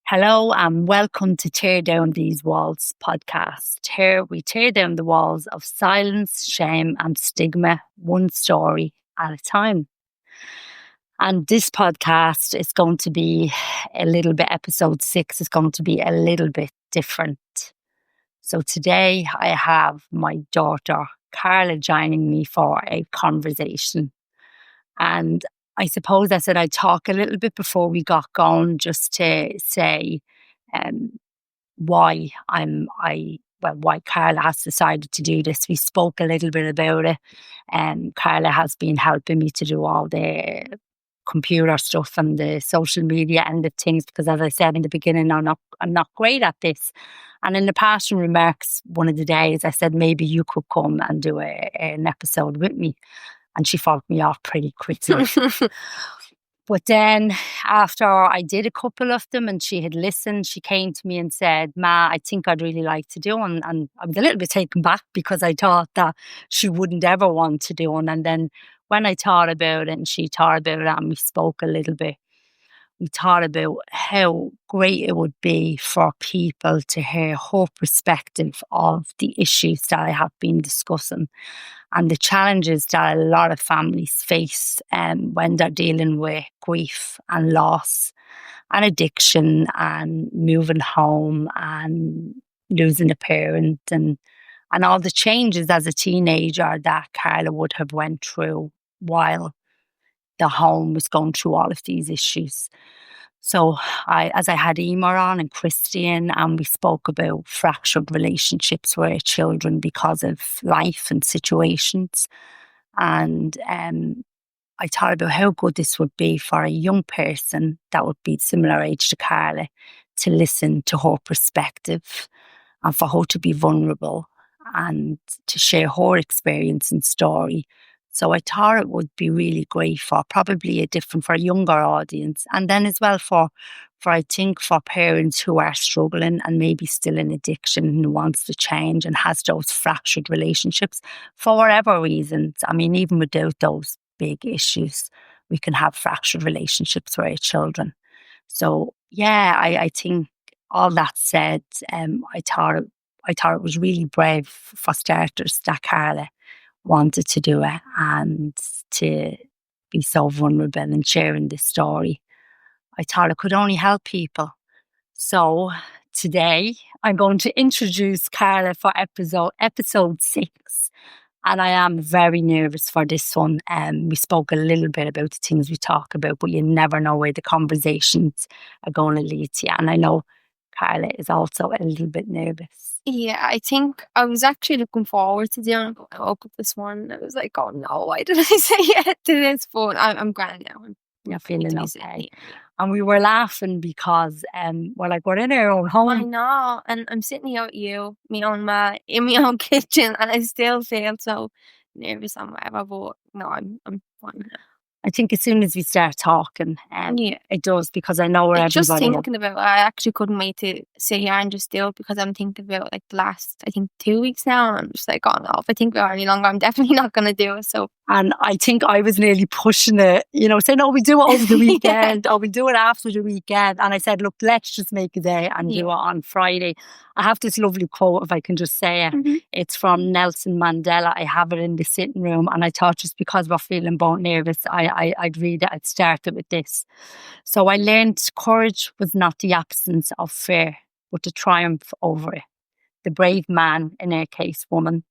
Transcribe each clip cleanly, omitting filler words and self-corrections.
Hello and welcome to Tear Down These Walls podcast. Here we tear down the walls of silence, shame, and stigma, one story at a time. And this podcast is going to be a little bit, episode 6 is going to be a little bit different. So today I have my daughter, Carla, joining me for a conversation. And I suppose I said I'd talk a little bit before we got going, just to say why why Carla has decided to do this. We spoke a little bit about it, and Carla has been helping me to do all the computer stuff and the social media end of things, because as I said in the beginning, I'm not great at this. And in the passing remarks, one of the days I said maybe you could come and do an episode with me. And she fought me off pretty quickly. But then after I did a couple of them and she had listened, she came to me and said, Ma, I think I'd really like to do one. And I was a little bit taken back because I thought that she wouldn't ever want to do one. And then when I thought about it and she thought about it and we spoke a little bit, we thought about how great it would be for people to hear her perspective of the issues that I have been discussing and the challenges that a lot of families face when they're dealing with grief and loss and addiction and moving home and losing a parent and all the changes as a teenager that Carla would have went through while the home was going through all of these issues. So as I had Emer on and Christian, and we spoke about fractured relationships with children because of life and situations. And I thought about how good this would be for a young person that would be similar age to Carla to listen to her perspective and for her to be vulnerable and to share her experience and story. So I thought it would be really great for probably for a younger audience. And then as well for I think for parents who are struggling and maybe still in addiction and wants to change and has those fractured relationships for whatever reasons. I mean, even without those big issues, we can have fractured relationships with our children. So yeah, I think all that said, I thought it was really brave for starters that Carla wanted to do it and to be so vulnerable and sharing this story. I thought it could only help people. So today I'm going to introduce Carla for episode 6. And I am very nervous for this one. We spoke a little bit about the things we talk about, but you never know where the conversations are going to lead to. And I know Carla is also a little bit nervous. Yeah, I think I was actually looking forward to doing it. I woke up this morning and I was like, oh no, why did I say yes to this? But I'm grand now. You're feeling okay. And we were laughing because we're in our own home. I know. And I'm sitting here with you, me own ma, in my own kitchen, and I still feel so nervous and whatever. But no, I'm fine now. I think as soon as we start talking, it does, because I know where everybody just thinking about it, I actually couldn't wait to sit here and just do it, because I'm thinking about like the last, I think 2 weeks now, and I'm just like, oh no, if I think about it any longer, I'm definitely not going to do it. So, and I think I was nearly pushing it, saying, oh, we do it over the weekend, or we do it after the weekend. And I said, look, let's just make a day and do it on Friday. I have this lovely quote, if I can just say it. Mm-hmm. It's from Nelson Mandela. I have it in the sitting room, and I thought just because we're feeling both nervous, I'd read it. I'd start it with this. So I learned courage was not the absence of fear, but the triumph over it. The brave man, in our case woman,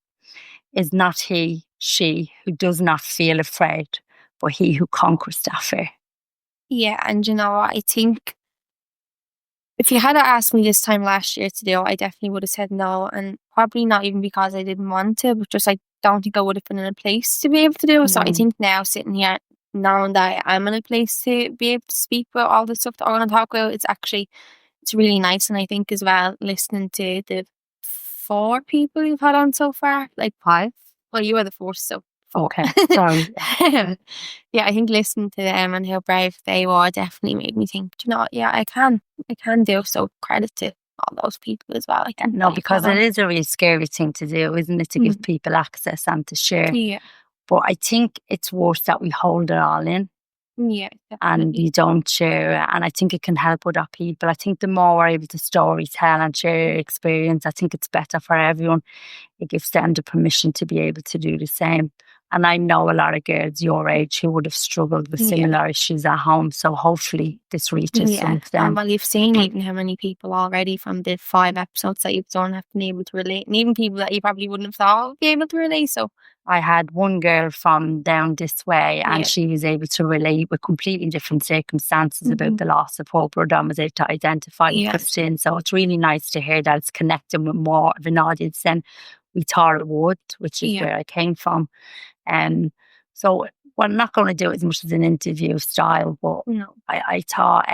is not she who does not feel afraid, but he who conquers that fear. Yeah, and I think if you had asked me this time last year to do it, I definitely would have said no. And probably not even because I didn't want to, but just I don't think I would have been in a place to be able to do it. So I think now, sitting here, knowing that I'm in a place to be able to speak about all the stuff that I want to talk about, it's really nice. And I think as well, listening to the 4 people you've had on so far, like 5. Well, you were the 4th, so 4. Okay, sorry. Yeah, I think listening to them and how brave they were definitely made me think, I can do. So credit to all those people as well. No, because it is a really scary thing to do, isn't it? To give people access and to share. Yeah. But I think it's worse that we hold it all in. Yeah, and definitely. you don't share it. And I think it can help other people. I think the more we're able to story tell and share your experience, I think it's better for everyone. It gives them the permission to be able to do the same. And I know a lot of girls your age who would have struggled with Yeah. similar issues at home. So hopefully this reaches some Yeah. of them. Well, you've seen even how many people already from the 5 episodes that you've done have been able to relate, and even people that you probably wouldn't have thought would be able to relate. So, I had one girl from down this way, and yeah. she was able to relate with completely different circumstances about Mhm. the loss of her brother and was able to identify with Yeah. Christine. So it's really nice to hear that it's connecting with more of an audience than we thought it would, which is Yeah. where I came from. And so we're not going to do it as much as an interview style, but No. I thought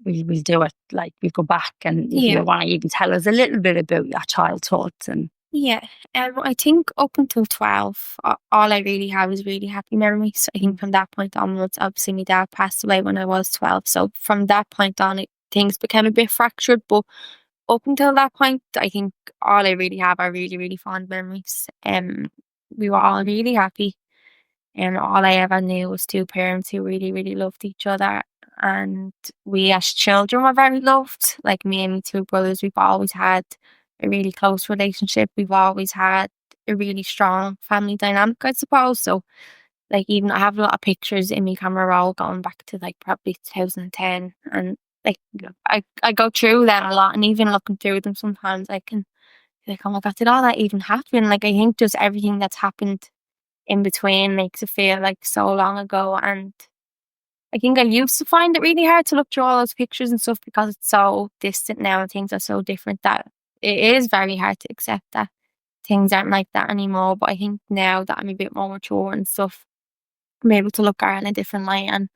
we'll do it like we go back, and if Yeah. you want to even tell us a little bit about your childhood and Yeah. I think up until 12, all I really have is really happy memories. I think from that point onwards, obviously my dad passed away when I was 12. So from that point on, things became a bit fractured. But up until that point, I think all I really have are really, really fond memories. We were all really happy, and all I ever knew was two parents who really, really loved each other. And we as children were very loved. Like me and my two brothers, we've always had a really close relationship. We've always had a really strong family dynamic, I suppose. So like even I have a lot of pictures in my camera roll going back to like probably 2010, and like I go through them a lot, and even looking through them sometimes I can be like, oh my god, did all that even happen? Like I think just everything that's happened in between makes it feel like so long ago. And I think I used to find it really hard to look through all those pictures and stuff because it's so distant now and things are so different that it is very hard to accept that things aren't like that anymore. But I think now that I'm a bit more mature and stuff, I'm able to look at it in a different light and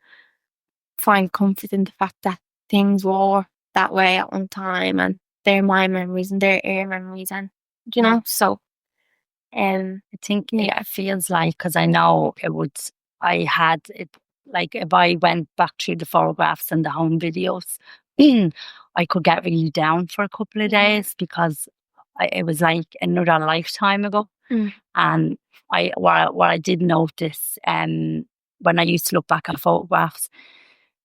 find comfort in the fact that things were that way at one time, and they're my memories and they're your memories, and so I think yeah. it feels like, because I know it would, I had it, like if I went back through the photographs and the home videos, I could get really down for a couple of days because it was like another lifetime ago. Mm. And what I did notice, when I used to look back at photographs,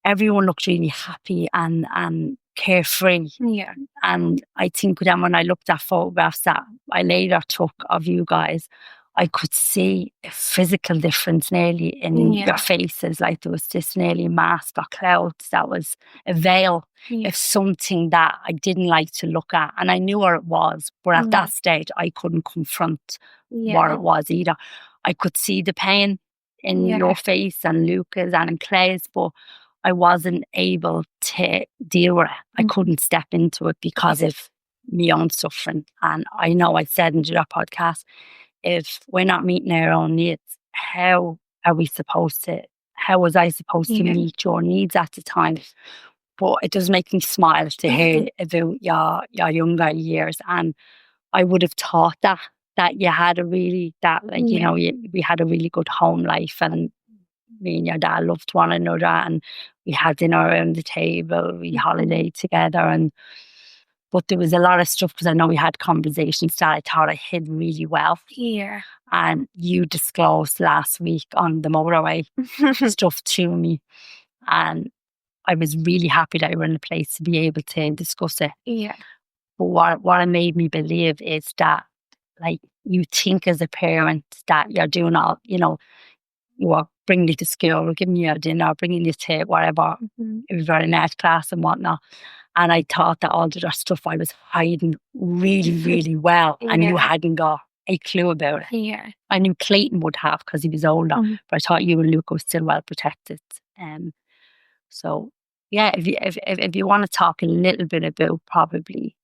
everyone looked really happy and carefree. Yeah. And I think then when I looked at photographs that I later took of you guys, I could see a physical difference nearly in your Yeah. faces. Like there was this nearly mask or clouds that was a veil Yeah. of something that I didn't like to look at. And I knew what it was, but at that stage, I couldn't confront what Yeah. it was either. I could see the pain in Yeah. your face and Luca's and in Clay's, but I wasn't able to deal with it. I couldn't step into it because of my own suffering. And I know I said in your podcast, if we're not meeting our own needs, how are we supposed to, how was I supposed to Yeah. meet your needs at the time? But it does make me smile to hear about your younger years. And I would have thought that you had a really, that like, Yeah. we had a really good home life, and me and your dad loved one another, and we had dinner around the table, we holidayed together, and but there was a lot of stuff because I know we had conversations that I thought I hid really well. Yeah. And you disclosed last week on the motorway stuff to me, and I was really happy that you were in a place to be able to discuss it. Yeah. But what it made me believe is that, like, you think as a parent that you're doing all, you are bringing you to school, giving you a dinner, bringing you to whatever, if you've got an art class and whatnot. And I thought that all the other stuff I was hiding really, really well, and you Yeah. hadn't got a clue about it. Yeah. I knew Clayton would have because he was older, but I thought you and Luca were still well protected. So yeah, if you want to talk a little bit about probably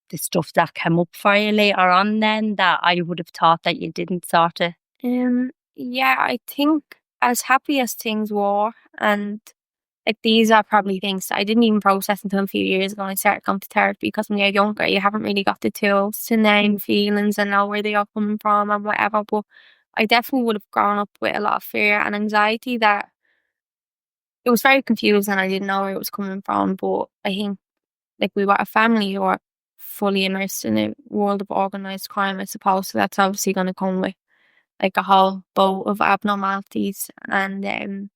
the stuff that came up for you later on, then that I would have thought that you didn't sort of. Yeah, I think as happy as things were, and like these are probably things that I didn't even process until a few years ago when I started going to therapy, because when you're younger you haven't really got the tools to name feelings and know where they are coming from and whatever. But I definitely would have grown up with a lot of fear and anxiety that it was very confusing. I didn't know where it was coming from. But I think like we were a family who were fully immersed in a world of organised crime, I suppose. So that's obviously going to come with like a whole boat of abnormalities. And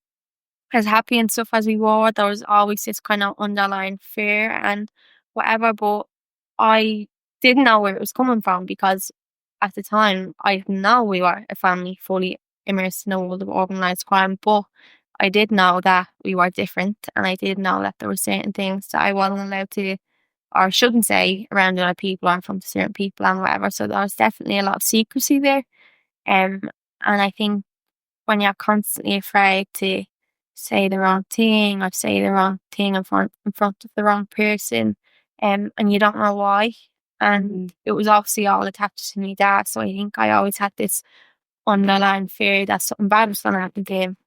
as happy and stuff as we were, there was always this kind of underlying fear and whatever. But I didn't know where it was coming from, because at the time I didn't know we were a family fully immersed in a world of organised crime. But I did know that we were different, and I did know that there were certain things that I wasn't allowed to or shouldn't say around other people or from certain people and whatever. So there was definitely a lot of secrecy there. Um, and I think when you're constantly afraid to say the wrong thing or say the wrong thing in front of the wrong person, and you don't know why. And it was obviously all attached to me dad. So I think I always had this underlying fear that something bad was gonna happen to him.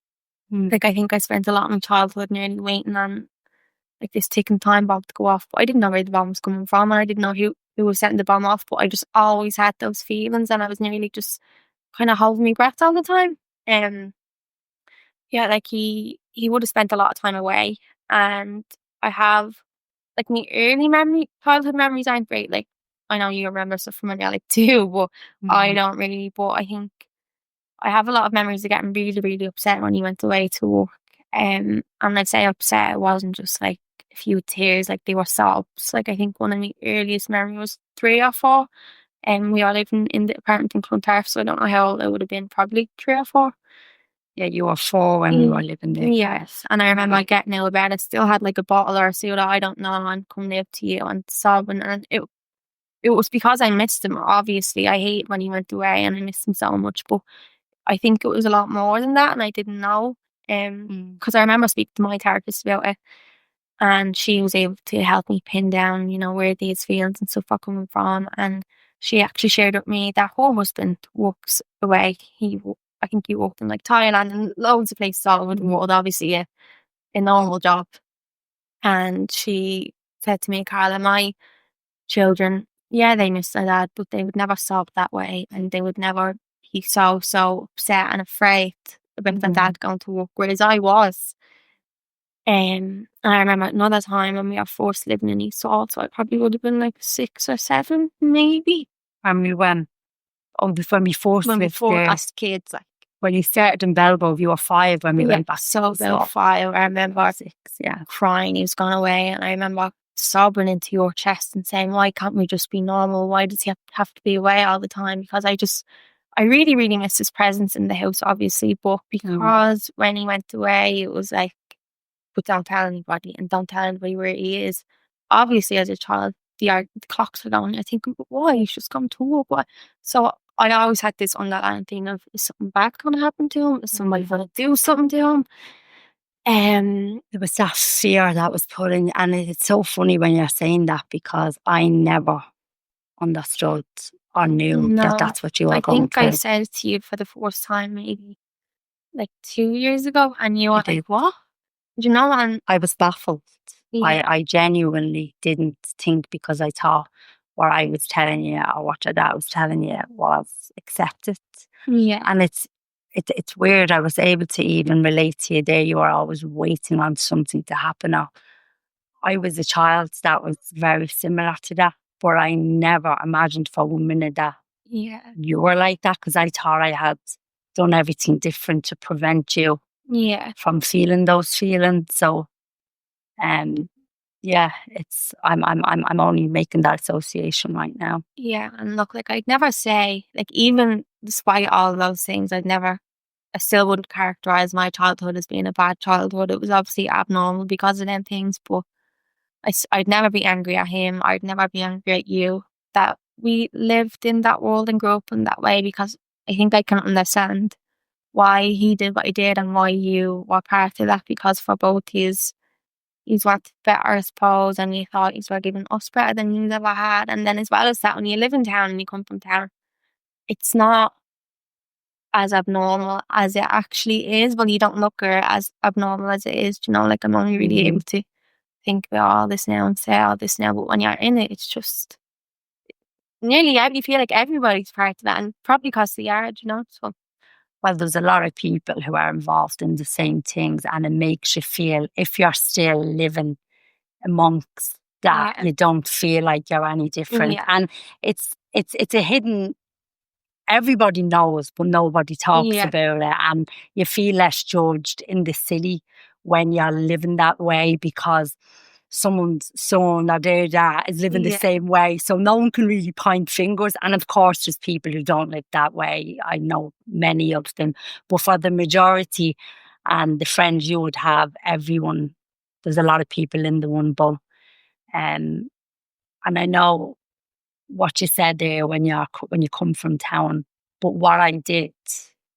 Like, I think I spent a lot of my childhood nearly waiting on like this ticking time bomb to go off. But I didn't know where the bomb was coming from, and I didn't know who was setting the bomb off, but I just always had those feelings, and I was nearly just kind of holding my breath all the time. Um yeah, like he would have spent a lot of time away, and I have like my early childhood memories aren't great. Like, I know you remember stuff from when you're like two, but I don't really. But I think I have a lot of memories of getting really, really upset when he went away to work. And I'd say upset, it wasn't just like a few tears, like they were sobs. Like, I think one of my earliest memories was 3 or 4, and we were living in the apartment in Clontarf, so I don't know how old I would have been, probably 3 or 4. Yeah, you were 4 when we were living there. Yes, and I remember getting out of bed. I still had like a bottle or a soda, I don't know, and coming out to you and sobbing. And it was because I missed him. Obviously, I hate when he went away, and I missed him so much. But I think it was a lot more than that, and I didn't know. Because I remember speaking to my therapist about it, and she was able to help me pin down, where these feelings and stuff are coming from. And she actually shared with me that her husband works away. I think he worked in like Thailand and loads of places all over the world. Obviously, a normal job. And she said to me, Carla, my children, yeah, they miss their dad, but they would never sob that way, and they would never be so upset and afraid about their dad going to work, whereas I was. And I remember another time when we were forced living in East Salt, so I probably would have been like 6 or 7, maybe. And we went, when we first When we lived forced there. as kids, like. When you started in Belbo, you were 5 when we went back. So about 5, I remember 6, yeah. crying he was gone away, and I remember sobbing into your chest and saying, why can't we just be normal? Why does he have to be away all the time? Because I really, really miss his presence in the house, obviously, but because when he went away, it was like, but don't tell anybody, and don't tell anybody where he is. Obviously, as a child, the clocks were going. I think, why? He's just come to work. Why? So I always had this underlying thing of, is something bad going to happen to him? Is somebody going to do something to him? There was that fear that was put in, and it's so funny when you're saying that, because I never understood or knew that that's what you were going through. I think I said it to you for the first time maybe like 2 years ago, and you were like, what? You know, and I was baffled. yeah. I genuinely didn't think, because I thought what I was telling you or what your dad was telling you was accepted. Yeah. And it's weird. I was able to even relate to you there. You were always waiting on something to happen. Or I was a child that was very similar to that, but I never imagined for 1 minute that you were like that, because I thought I had done everything different to prevent you from feeling those feelings. So, yeah, I'm only making that association right now. Yeah, and look, like, I'd never say, like, even despite all those things, I still wouldn't characterize my childhood as being a bad childhood. It was obviously abnormal because of them things, but I'd never be angry at him. I'd never be angry at you that we lived in that world and grew up in that way, because I think I can understand why he did what he did and why you were part of that, because for both he's wanted better, I suppose, and you thought he's were giving us better than you ever had. And then, as well as that, when you live in town and you come from town, it's not as abnormal as it actually is. Well, you don't look at it as abnormal as it is, like, I'm only really able to think about all this now and say all this now, but when you're in it, it's just nearly, you feel like everybody's part of that, and probably because they are, so. Well, there's a lot of people who are involved in the same things, and it makes you feel, if you're still living amongst that, you don't feel like you're any different. And it's a hidden everybody knows, but nobody talks Yeah. about it. And you feel less judged in the city when you're living that way, because someone's son or their dad is living the Yeah. same way. So no one can really point fingers. And of course, there's people who don't live that way. I know many of them. But for the majority and the friends you would have, everyone, there's a lot of people in the one boat. And I know what you said there when you come from town. But what I did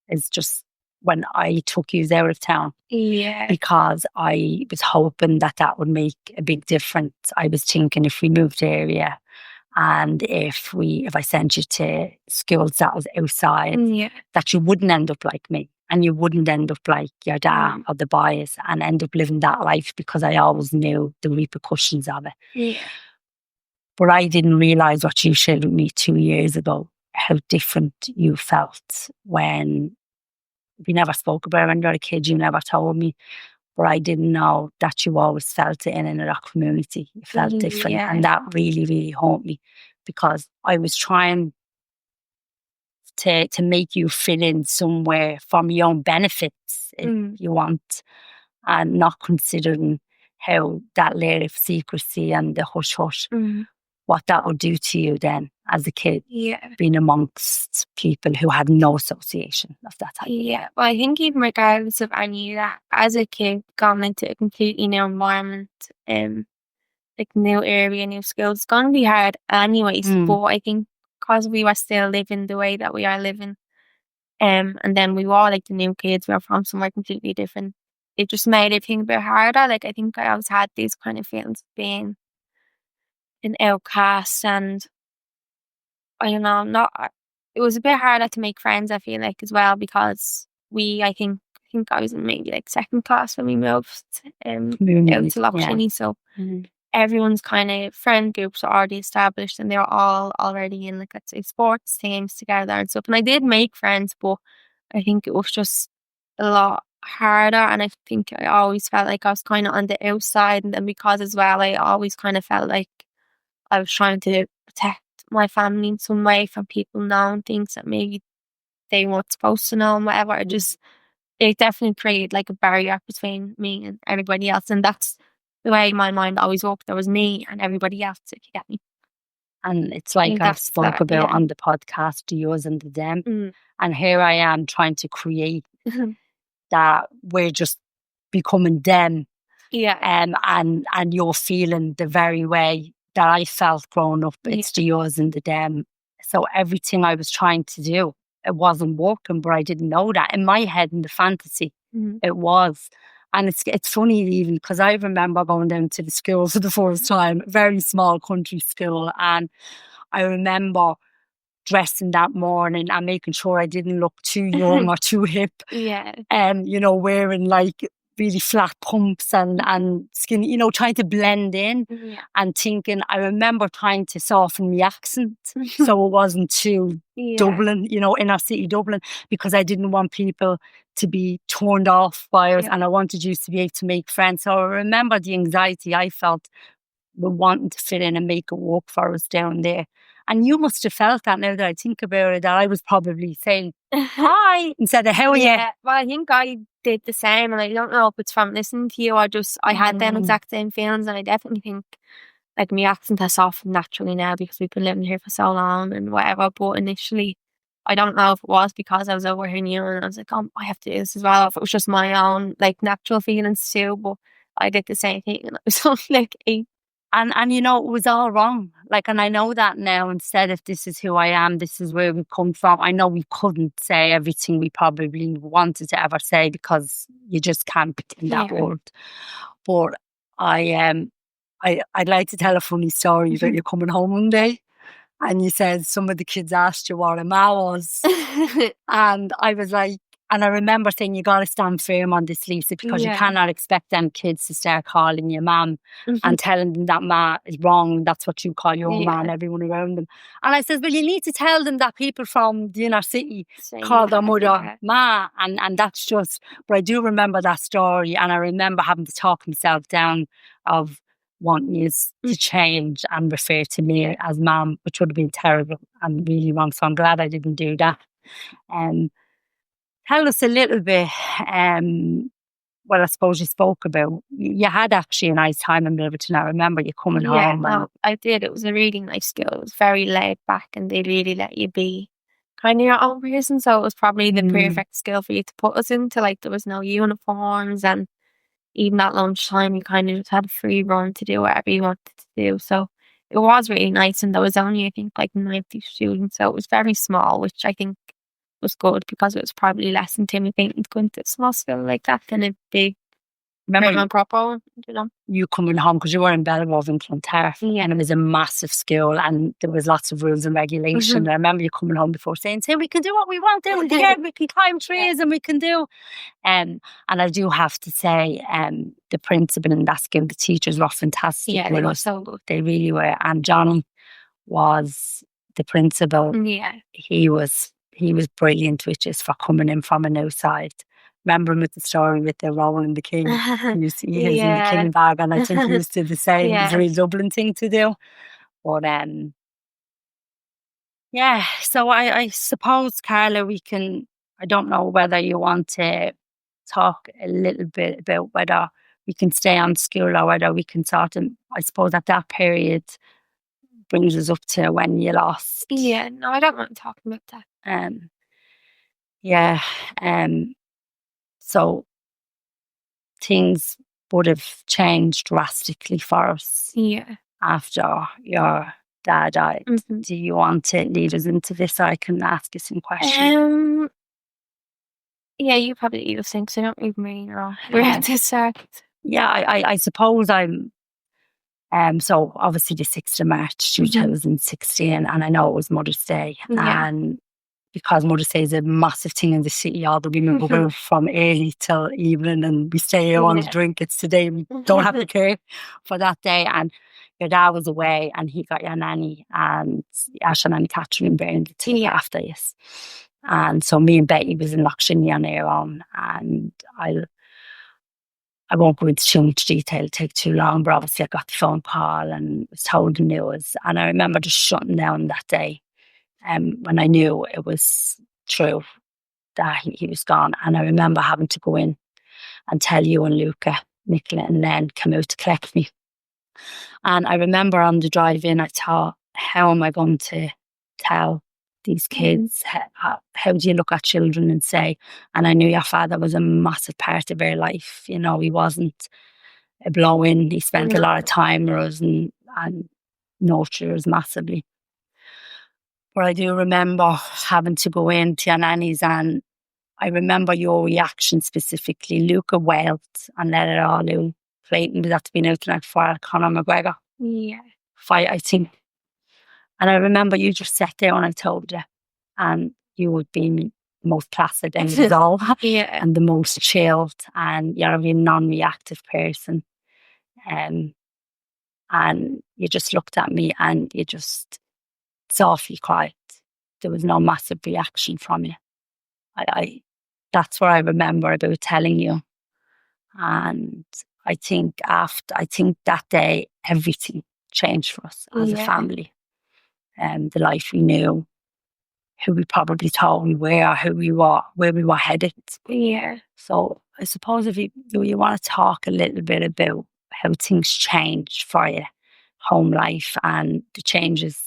is just when I took you out of town, Yeah. because I was hoping that that would make a big difference. I was thinking if we moved area and if I sent you to schools that was outside, Yeah. that you wouldn't end up like me and you wouldn't end up like your dad or the boys and end up living that life, because I always knew the repercussions of it. Yeah. But I didn't realise what you shared with me 2 years ago, how different you felt when we never spoke about it when you were a kid. You never told me. But I didn't know that you always felt it in another community. You felt different. Yeah. And that really, really hurt me, because I was trying to make you fit in somewhere for your own benefits, if you want, and not considering how that layer of secrecy and the hush hush, what that would do to you then as a kid, being amongst people who had no association of that type. Yeah, well, I think even regardless of any of that, as a kid, going into a completely new environment, like new area, new skills, it's going to be hard anyways. But I think because we were still living the way that we are living, and then we were all like the new kids, we were from somewhere completely different. It just made everything a bit harder. Like, I think I always had these kind of feelings of being an outcast, and I don't know, it was a bit harder to make friends, I feel like, as well, because I think I was in maybe like second class when we moved out to Lough so everyone's kind of friend groups are already established and they're all already in, like, let's say, sports teams together and stuff. And I did make friends, but I think it was just a lot harder, and I think I always felt like I was kind of on the outside, and then because as well I always kind of felt like I was trying to protect my family in some way from people knowing things that maybe they weren't supposed to know and whatever. It definitely created like a barrier between me and everybody else, and that's the way my mind always worked. There was me and everybody else, if you get me. And it's like I spoke about on the podcast, the yours and the them. And here I am trying to create that we're just becoming them. And you're feeling the very way that I felt growing up. It's the yours and the them. So everything I was trying to do, it wasn't working, but I didn't know that. In my head, in the fantasy, it was. And it's funny even, because I remember going down to the school for the first time, very small country school. And I remember dressing that morning and making sure I didn't look too young or too hip. And, wearing like really flat pumps and skinny, trying to blend in and thinking, I remember trying to soften the accent so it wasn't too Dublin, inner city Dublin, because I didn't want people to be turned off by us and I wanted you to be able to make friends. So I remember the anxiety I felt with wanting to fit in and make it work for us down there. And you must have felt that, now that I think about it, that I was probably saying hi instead of how are you? Well, I think I did the same, and I don't know if it's from listening to you or just I had them exact same feelings, and I definitely think like my accent has softened naturally now because we've been living here for so long and whatever. But initially, I don't know if it was because I was over here new and I was like, oh, I have to do this as well, or if it was just my own like natural feelings too. But I did the same thing, and I was only like 8. And it was all wrong. Like, and I know that now. Instead of this is who I am, this is where we come from. I know we couldn't say everything we probably wanted to ever say because you just can't be in that world. But I'd like to tell a funny story that you're coming home one day and you said some of the kids asked you what a ma was. And I was like, and I remember saying, you got to stand firm on this, Lisa, because you cannot expect them kids to start calling you mum and telling them that ma is wrong. That's what you call your ma and everyone around them. And I says, well, you need to tell them that people from the inner city call their mother ma. And that's just, but I do remember that story. And I remember having to talk myself down of wanting you to change and refer to me as mum, which would have been terrible and really wrong. So I'm glad I didn't do that. Um, Tell us a little bit, well, I suppose you spoke about, you had actually a nice time in Milverton. I remember you coming Yeah, home. no, I did. It was a really nice school. It was very laid back and they really let you be kind of your own person. So it was probably the perfect school for you to put us into. Like there was no uniforms and even at lunchtime you kind of just had a free run to do whatever you wanted to do. So it was really nice and there was only I think like 90 students. So it was very small, which I think was good because it was probably less intimidating to go into a small school like that than a big Remember proper one, you know. you coming home, because you were in Belgrove in Clontarf, Yeah. and it was a massive school and there was lots of rules and regulation. I remember you coming home before saying, we can do what we want down here, we can climb trees and we can do. And I do have to say, the principal in that school, the teachers were fantastic. Yeah, they were so good. They really were. And Johnny was the principal. Yeah. He was brilliant, which is for coming in from an outside. Remember him with the story with the rolling the king. You see his in the king bag, and I think he used to do the same. It was a really Dublin thing to do. But yeah, so I suppose, Carla, we can, I don't know whether you want to talk a little bit about whether we can stay on school or whether we can sort of, I suppose at that period brings us up to when you lost. Yeah, no, I don't want to talk about that. Yeah, so things would have changed drastically for us. Yeah. After your dad died. Do you want to lead us into this so I can ask you some questions? Yeah, you probably lead us in because I don't even really know where to start. Yeah, I suppose I'm so obviously the 6th of March 2016, and I know it was Mother's Day. Yeah. And because Mother's Day is a massive thing in the city, all the women go from early till evening and we stay here on the drink. It's today, we don't have to care for that day. And your dad was away and he got your nanny and Ash and Nanny Catherine burned to look after you. And so me and Betty was in Lockshinny on our own, and I won't go into too much detail, it'll take too long, but obviously I got the phone call and was told the news. And I remember just shutting down that day when I knew it was true that he was gone. And I remember having to go in and tell you and Luca, Nicola and Len come out to collect me. And I remember on the drive in, I thought, how am I going to tell these kids? How do you look at children and say, and I knew your father was a massive part of their life. You know, he wasn't a blow-in. He spent a lot of time with us and nurtured us massively. But I do remember having to go in to your nanny's, and I remember your reaction specifically. Luca wailed and let it all out. Clayton was at to be out tonight for Conor McGregor fight, I think. And I remember you just sat there when I told you, and you would be the most placid and resolved and the most chilled, and you're a really non-reactive person. And you just looked at me and you just softly cried. There was no massive reaction from you. That's what I remember about telling you. And I think that day everything changed for us as a family. And the life we knew, who we probably thought we were, who we were, where we were headed. Yeah. So I suppose if you want to talk a little bit about how things changed for you, home life and the changes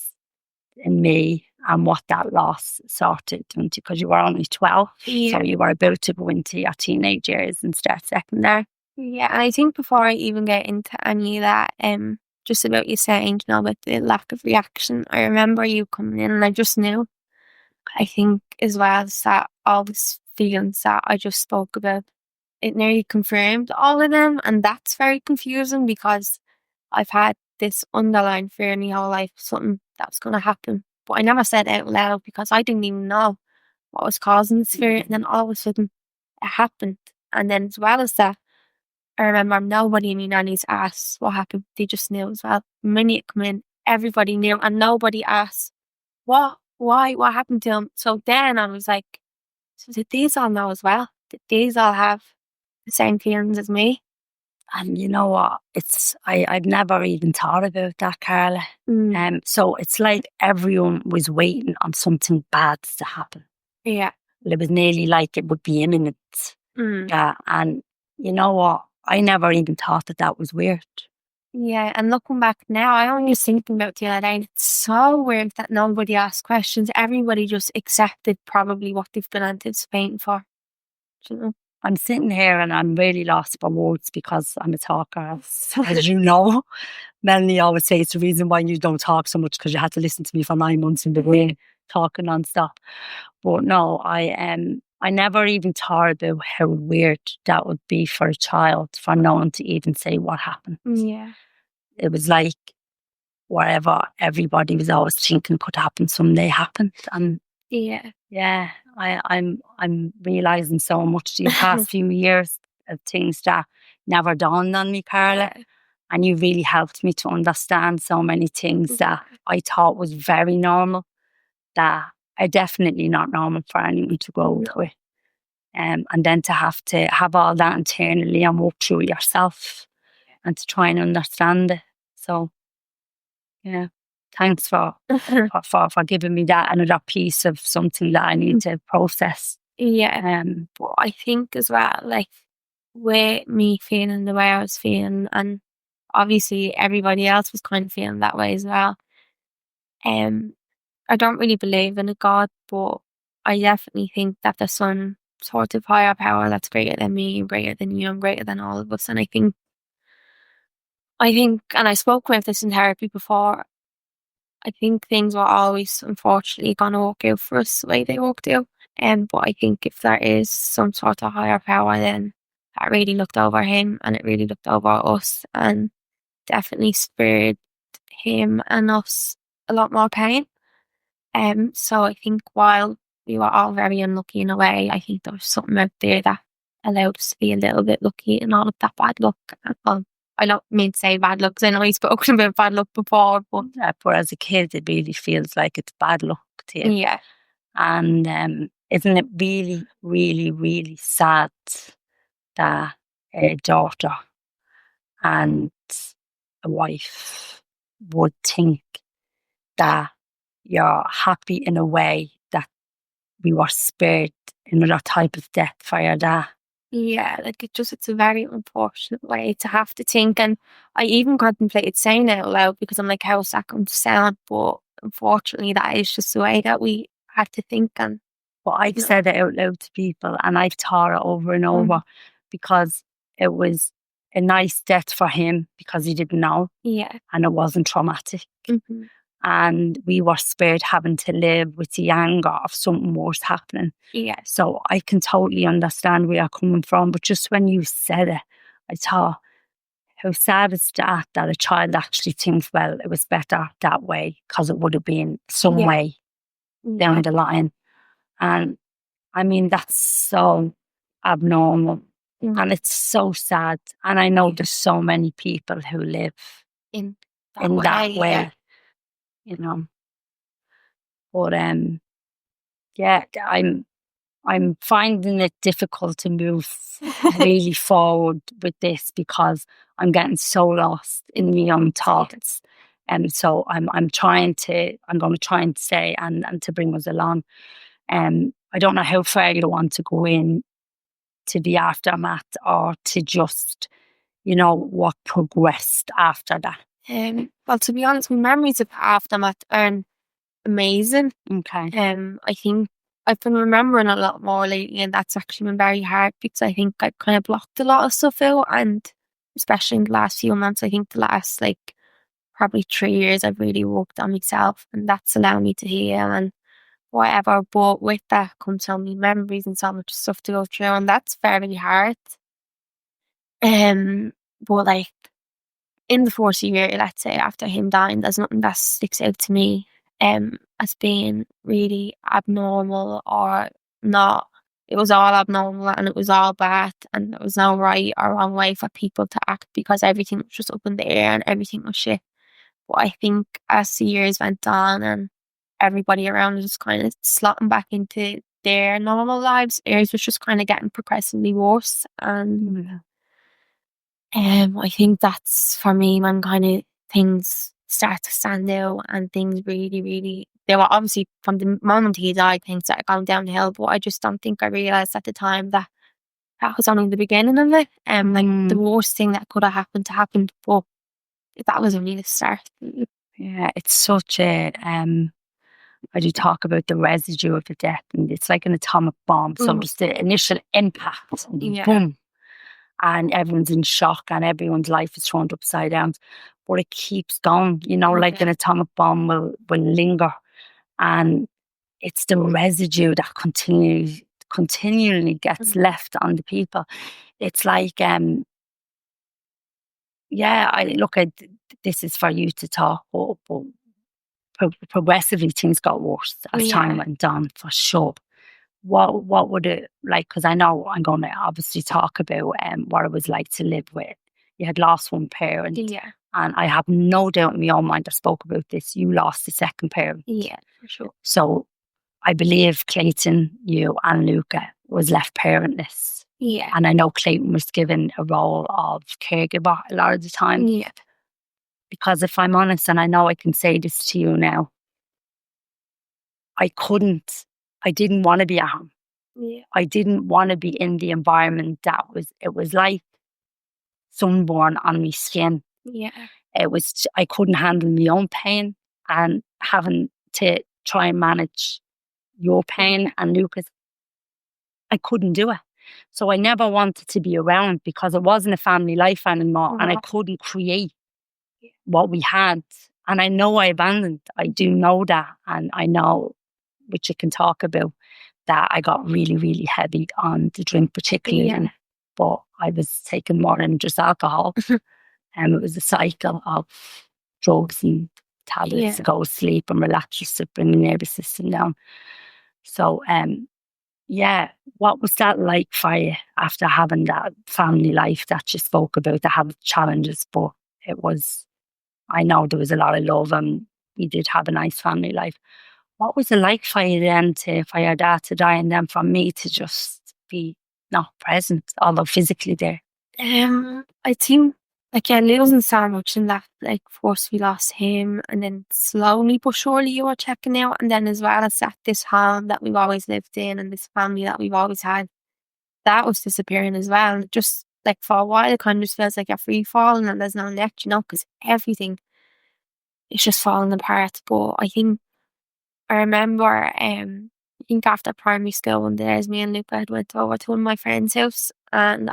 in me and what that loss sorted, because you were only 12, so you were about to go into your teenage years and start secondary. Yeah, and I think before I even get into any of that, just about you saying, you know, about the lack of reaction, I remember you coming in and I just knew. I think as well as that all these feelings that I just spoke about, it nearly confirmed all of them, and that's very confusing because I've had this underlying fear in my whole life, something that was going to happen, but I never said it out loud because I didn't even know what was causing this fear, and then all of a sudden it happened. And then as well as that, I remember nobody in my nanny's asked what happened. They just knew as well. The minute it came in, everybody knew and nobody asked what, why, what happened to him. So then I was like, so did these all know as well? Did these all have the same feelings as me? And you know what? I'd never even thought about that, Carla. So it's like everyone was waiting on something bad to happen. Yeah. It was nearly like it would be imminent. Yeah, and you know what? I never even thought that that was weird. Yeah, and looking back now, I only was thinking about the other day, and it's so weird that nobody asked questions. Everybody just accepted probably what they've been anticipating for. You know? I'm sitting here and I'm really lost for words because I'm a talker, as you know. Melanie always says it's the reason why you don't talk so much because you had to listen to me for 9 months in the rain, talking non-stop. But no, I never even thought about how weird that would be for a child for no one to even say what happened. Yeah. It was like whatever everybody was always thinking could happen someday happened. And yeah, I'm realizing so much these past few years of things that never dawned on me, Carla. Yeah. And you really helped me to understand so many things that I thought was very normal that are definitely not normal for anyone to go through. And then to have all that internally and work through it yourself and to try and understand it. So, yeah, thanks for giving me that another piece of something that I need to process. Yeah. But I think as well, like, with me feeling the way I was feeling, and obviously everybody else was kind of feeling that way as well. I don't really believe in a God, but I definitely think that there's some sort of higher power that's greater than me, and greater than you, and greater than all of us. And I think, and I spoke with this in therapy before, I think things were always unfortunately going to work out for us the way they worked out. But I think if there is some sort of higher power, then that really looked over him and it really looked over us and definitely spared him and us a lot more pain. So I think while we were all very unlucky in a way, I think there was something out there that allowed us to be a little bit lucky in all of that bad luck. Well, I don't mean to say bad luck because I know you've spoken about bad luck before, but For as a kid, it really feels like it's bad luck to you. yeah. And isn't it really, really, really sad that a daughter and a wife would think that you're happy in a way that we were spared another type of death for your dad? Yeah, like it's a very unfortunate way to have to think. And I even contemplated saying it out loud because I'm like, how's that going to sound? But unfortunately, that is just the way that we had to think. And But I've said it out loud to people and I've taught it over and over because it was a nice death for him because he didn't know. Yeah. And it wasn't traumatic. Mm-hmm. And we were spared having to live with the anger of something worse happening. Yeah. So I can totally understand where you're coming from. But just when you said it, I thought, how sad is that a child actually thinks, well, it was better that way because it would have been some way down the line. And I mean, that's so abnormal and it's so sad. And I know there's so many people who live In that way, you know. But yeah, I'm finding it difficult to move really forward with this because I'm getting so lost in my own thoughts. And so I'm going to try and say and to bring us along. I don't know how far you want to go in to the aftermath or to just, what progressed after that. Well, to be honest, my memories of aftermath are amazing. Okay. I think I've been remembering a lot more lately, and that's actually been very hard because I think I've kind of blocked a lot of stuff out, and especially in the last few months, I think the last probably 3 years, I've really worked on myself, and that's allowed me to heal and whatever. But with that comes so many memories and so much stuff to go through, and that's very hard. But in the first year, let's say after him dying, there's nothing that sticks out to me as being really abnormal or not. It was all abnormal and it was all bad, and there was no right or wrong way for people to act because everything was just up in the air and everything was shit. But I think as the years went on and everybody around was just kind of slotting back into their normal lives, ours was just kind of getting progressively worse. And I think that's for me when kind of things start to stand out, and things really, really, they were obviously from the moment he died, things started going downhill, but I just don't think I realised at the time that that was only the beginning of it. Like the worst thing that could have happened to happen, but that was only the start. Yeah, it's such a I do talk about the residue of the death, and it's like an atomic bomb. So just the initial impact, and then boom, and everyone's in shock, and everyone's life is thrown upside down. But it keeps going, you know, like an atomic bomb will linger, and it's the residue that continually gets left on the people. It's like, yeah, I look at this is for you to talk, but progressively things got worse as time went on, for sure. What would it like? Because I know I'm going to obviously talk about what it was like to live with. You had lost one parent, and I have no doubt in my own mind. I spoke about this. You lost the second parent, for sure. So I believe Clayton, you and Luca was left parentless. And I know Clayton was given a role of caregiver a lot of the time. Because if I'm honest, and I know I can say this to you now, I didn't want to be at home. I didn't want to be in the environment it was like sunburn on my skin. I couldn't handle my own pain, and having to try and manage your pain and Lucas, I couldn't do it. So I never wanted to be around because it wasn't a family life anymore, and I couldn't create what we had. And I know I abandoned. I do know that, and I know, which you can talk about, that I got really, really heavy on the drink particularly. But I was taking more than just alcohol. And it was a cycle of drugs and tablets to go to sleep and relax just to bring the nervous system down. So, what was that like for you after having that family life that you spoke about, that had challenges? But I know there was a lot of love, and we did have a nice family life. What was it like for you then for your dad to die, and then for me to just be not present, although physically there? I think, like, losing so much in that, like, first we lost him, and then slowly but surely you were checking out, and then as well as that, this home that we've always lived in and this family that we've always had, that was disappearing as well. And just like for a while, it kind of just feels like you're free falling and there's no net, because everything is just falling apart. But I think I remember, I think after primary school one day, as me and Luca had went over to one of my friend's house, and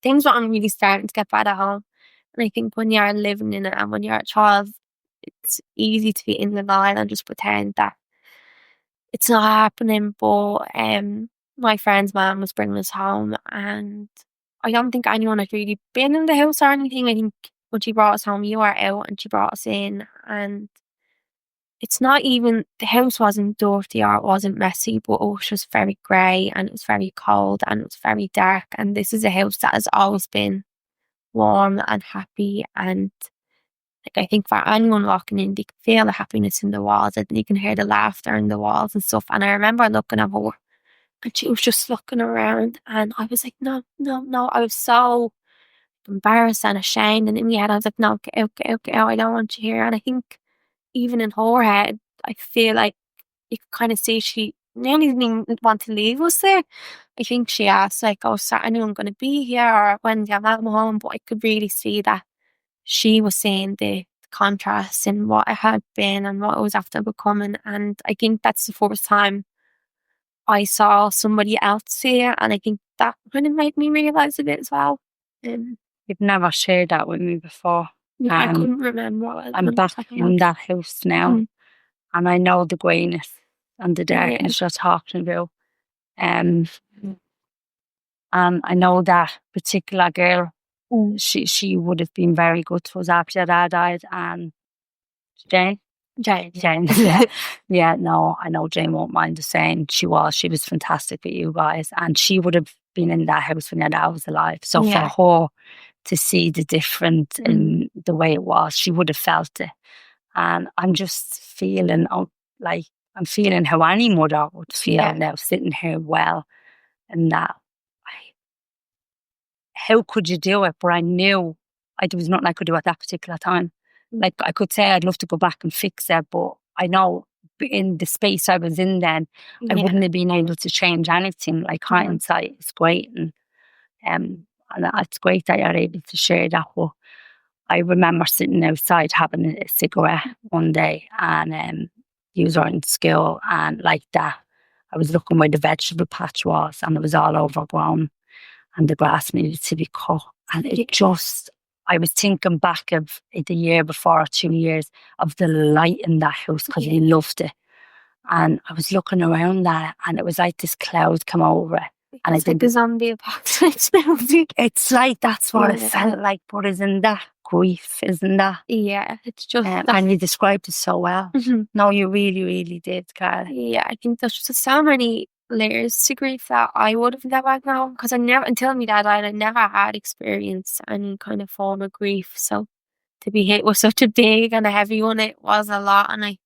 things weren't really starting to get bad at home. And I think when you're living in it and when you're a child, it's easy to be in denial and just pretend that it's not happening. But my friend's mom was bringing us home, and I don't think anyone had really been in the house or anything. I think when she brought us home, you were out and she brought us in, and it's not even, the house wasn't dirty or it wasn't messy, but it was just very grey, and it was very cold, and it was very dark. And this is a house that has always been warm and happy, and like, I think for anyone walking in, they can feel the happiness in the walls, and you can hear the laughter in the walls and stuff. And I remember looking at her, and she was just looking around, and I was like, no, no, no. I was so embarrassed and ashamed, and in my head I was like, no, get out, get out, get out. I don't want you here. And I think even in her head, I feel like you could kind of see she nearly didn't even want to leave us there. I think she asked, like, oh, is anyone going to be here, or when do you have mum home? But I could really see that she was seeing the contrast in what it had been and what it was after becoming. And I think that's the first time I saw somebody else here, and I think that kind of made me realise a bit as well. You've never shared that with me before. I couldn't remember. I'm back in that house now, and I know the greyness and the darkness you're talking about. And I know that particular girl, she would have been very good to us after your dad died. And Jane, no, I know Jane won't mind the saying. She was fantastic with you guys, and she would have been in that house when your dad was alive. So for her to see the difference in the way it was, she would have felt it. And I'm just feeling like I'm feeling how any mother would feel now, sitting here and that. How could you do it? But I knew there was nothing I could do at that particular time. like I could say I'd love to go back and fix it, but I know in the space I was in then, I wouldn't have been able to change anything. Like hindsight is great, and it's great that you're able to share that. But I remember sitting outside having a cigarette one day, and you were in school, and like that, I was looking where the vegetable patch was, and it was all overgrown, and the grass needed to be cut, and it just. I was thinking back of the year before, or 2 years, of the light in that house because he loved it. And I was looking around that, and it was like this cloud come over it. And It's like a zombie apocalypse movie. It's like that's what it felt like, but isn't that grief? Isn't that? Yeah, it's just. And you described it so well. No, you really, really did, Carla. Yeah, I think there's just so many layers to grief that I would have never known because I never, until my dad died, I never had experienced any kind of form of grief. So to be hit with such a big and a heavy one, it was a lot. And I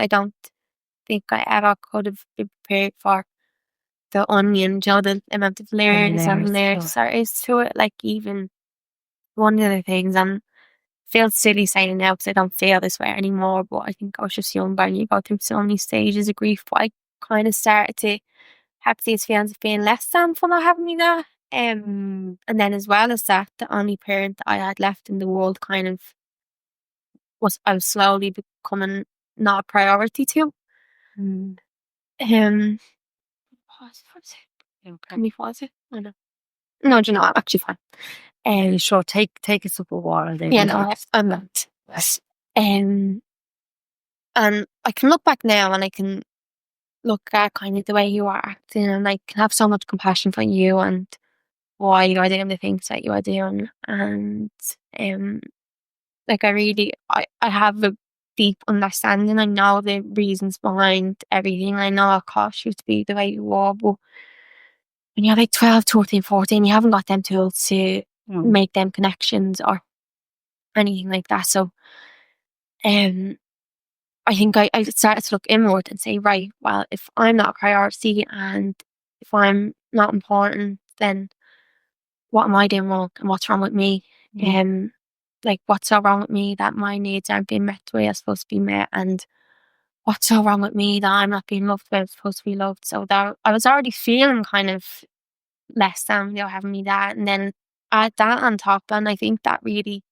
don't think I ever could have been prepared for the onion, the amount of layers and layers there is to it. Like even one of the things, and feels silly saying it now because I don't feel this way anymore, but I think I was just younger and you go through so many stages of grief. But I kind of started to have these feelings of being less than for not having me there. And then as well as that, the only parent that I had left in the world kind of I was slowly becoming not a priority to. Can we pause it? I know. No, do you know, I'm actually fine. Sure, take a sip of water. Yeah, no, I'm not. And I can look back now and I can look at kind of the way you are acting, and I can have so much compassion for you and why you are doing the things that you are doing. And like I have a deep understanding. I know the reasons behind everything. I know it cost you to be the way you are, but when you're like 12, 13, 14, you haven't got them tools to make them connections or anything like that. So I think I started to look inward and say, right, well, if I'm not a priority and if I'm not important, then what am I doing wrong and what's wrong with me? Like what's so wrong with me that my needs aren't being met the way I'm supposed to be met, and what's so wrong with me that I'm not being loved the way I'm supposed to be loved. So that I was already feeling kind of less than without having me that, and then add that on top, and I think that really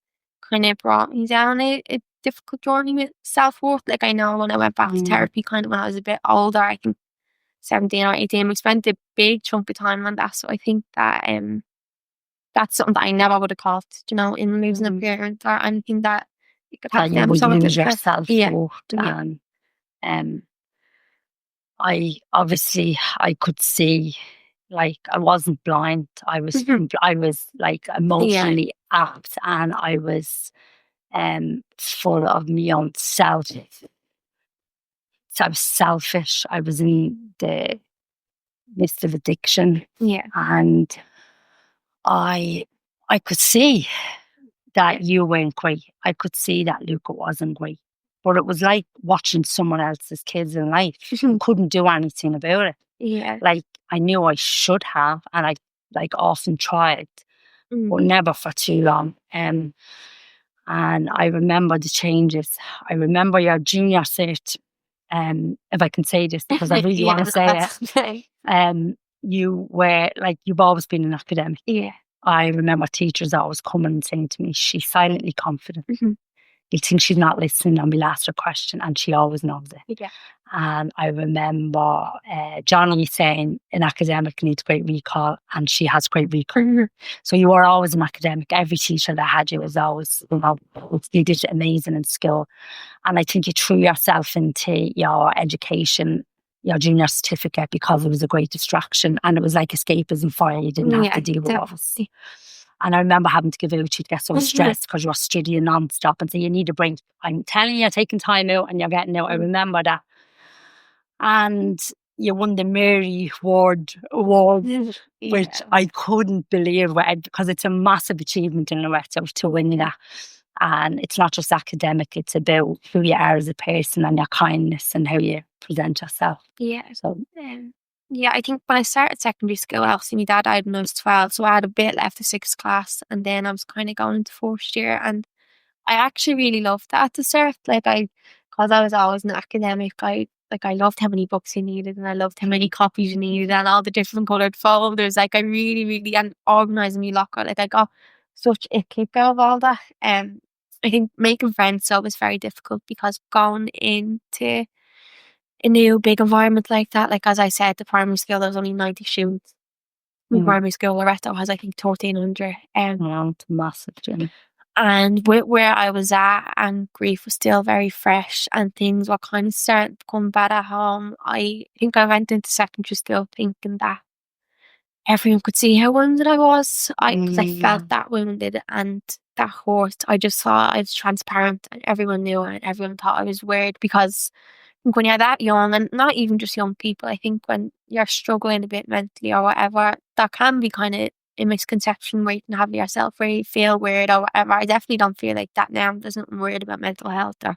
kind of brought me down a difficult journey with self-worth. Like I know when I went back to therapy kind of when I was a bit older, I think 17 or 18, we spent a big chunk of time on that. So I think that that's something that I never would have caught, in losing a parent or anything that you could have them. So lose your self-worth. And I could see, like I wasn't blind. I was like emotionally apt, and I was full of my own self. So I was selfish. I was in the midst of addiction. And I could see that you weren't great. I could see that Luca wasn't great. But it was like watching someone else's kids in life. You couldn't do anything about it. Like I knew I should have, and I often tried, but never for too long. And I remember the changes. I remember your junior cert. If I can say this because I really want to say it. You were like, you've always been an academic. I remember teachers always coming and saying to me, she's silently confident. You think she's not listening, and we'll ask her a question and she always knows it. And I remember Johnny saying an academic needs great recall, and she has great recall. So you were always an academic. Every teacher that had you was always, you did amazing in school. And I think you threw yourself into your education, your junior certificate, because it was a great distraction and it was like escapism for you. You didn't have to deal with us. And I remember having to give out, you'd get so stressed because you were studying non-stop and say, you need a break. I'm telling you, you're taking time out and you're getting out. I remember that. And you won the Mary Ward Award, which I couldn't believe, because it's a massive achievement in Loretto to win that. And it's not just academic, it's about who you are as a person and your kindness and how you present yourself. So I think when I started secondary school, obviously my dad died when I was 12, so I had a bit left of 6th class, and then I was kind of going into 4th year, and I actually really loved that at the start. Because I was always an academic, I loved how many books you needed, and I loved how many copies you needed, and all the different coloured folders. I really, really, and organising my locker. I got such a kick out of all that. I think making friends though was very difficult because going into a new big environment like that, like as I said, the primary school there was only 90 students. My primary school, Loretto, has I think 1,300. Massive, Jenny. And with where I was at, and grief was still very fresh, and things were kind of starting to come bad at home. I think I went into secondary school thinking that everyone could see how wounded I was. Because I felt that wounded and that hurt. I just thought I was transparent, and everyone knew it, and everyone thought I was weird. Because when you're that young, and not even just young people, I think when you're struggling a bit mentally or whatever, that can be kind of a misconception where you can have yourself where you feel weird or whatever. I definitely don't feel like that now. There's nothing weird about mental health or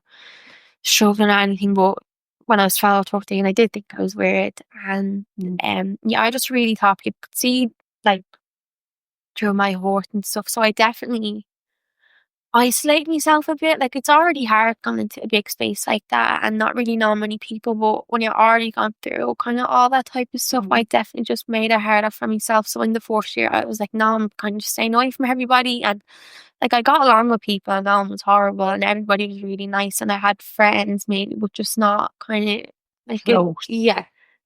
struggling or anything, but when I was 12 or 13, I did think I was weird. And yeah, I just really thought people could see like through my hurt and stuff. So I definitely isolate myself a bit. Like, it's already hard going into a big space like that and not really know many people, but when you're already gone through kind of all that type of stuff, I definitely just made it harder for myself. So in the first year I was like, no, I'm kind of just staying away from everybody. And like, I got along with people and no one was horrible and everybody was really nice, and I had friends maybe, but just not kind of like yeah.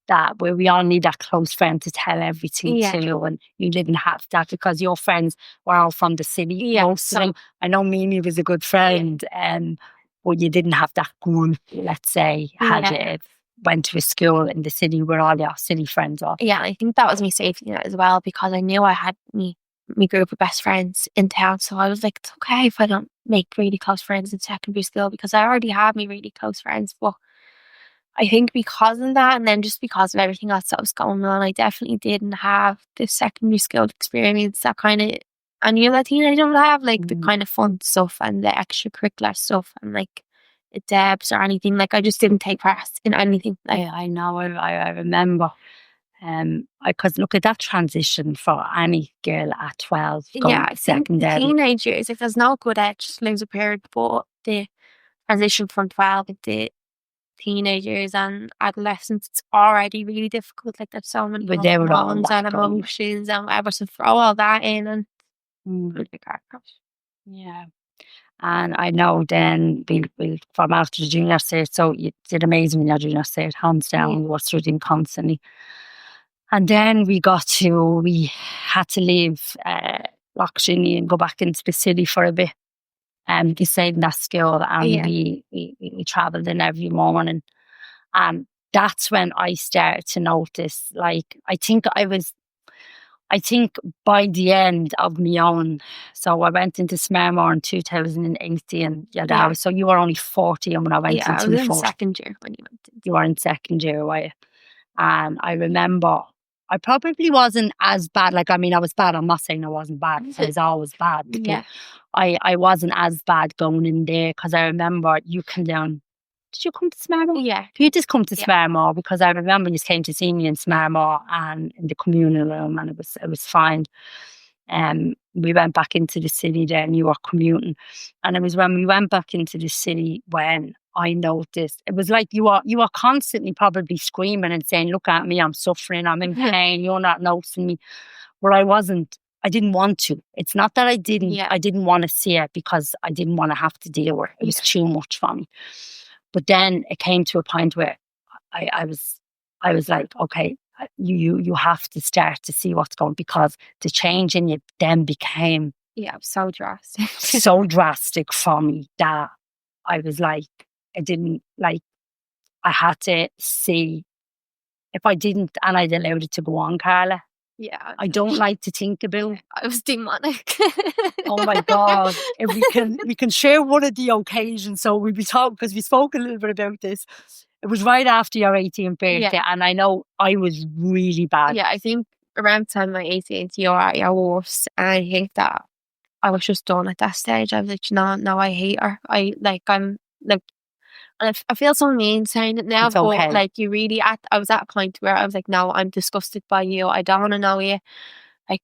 That where we all need that close friend to tell everything to, and you didn't have that because your friends were all from the city. Most of them. I know Mimi was a good friend, but you didn't have that group, let's say, had you went to a school in the city where all your city friends are. Yeah, I think that was me safety net as well, because I knew I had me group of best friends in town. So I was like, it's okay if I don't make really close friends in secondary school, because I already have me really close friends. But I think because of that, and then just because of everything else that was going on, I definitely didn't have the secondary school experience that kind of, and you Latina, I don't have like the kind of fun stuff and the extracurricular stuff and like the debs or anything. Like, I just didn't take part in anything. Like, I know, I remember. Because look at that transition for any girl at 12 going to secondary. Teenage years, like, there's no good age to lose a period, but the transition from 12 into teenagers and adolescents, it's already really difficult. Like, there's so many hormones and emotions and whatever, so throw all that in and really car crash. Yeah. And I know then we from after the junior cert, so you did amazing in your junior cert, hands down, you were studying constantly. And then we had to leave Lough and go back into the city for a bit. We stayed in that school, and we travelled in every morning. And that's when I started to notice, like, I think by the end of my own, so I went into Smermore in 2018. So you were only 40 when I went into I was in second year when you went in. You were in second year, were you? And I remember I probably wasn't as bad. Like, I mean, I was bad. I'm not saying I wasn't bad. I was always bad. But I wasn't as bad going in there, because I remember you came down. Did you come to Smermore? Yeah. You just come to Smermore, because I remember you came to see me in Smermore and in the communal room, and it was fine. We went back into the city then, you were commuting. And it was when we went back into the city when I noticed, it was like you were constantly probably screaming and saying, look at me, I'm suffering, I'm in pain, you're not noticing me. Where I didn't want to. It's not that I didn't want to see it, because I didn't want to have to deal with it. It was too much for me. But then it came to a point where I was like, okay, you have to start to see what's going, because the change in you then became so drastic. So drastic for me that I was like, I had to see if I didn't, and I'd allowed it to go on, Carla. Yeah. I don't like to think about. I was demonic. Oh my God. If we can share one of the occasions, so we'll be talking, because we spoke a little bit about this. It was right after your 18th birthday, and I know I was really bad. Yeah, I think around the time of my 18th, you're at your worst, and I think that I was just done at that stage. I was like, no, I hate her. I feel so mean saying it now, but like, I was at a point where I was like, no, I'm disgusted by you. I don't want to know you. Like,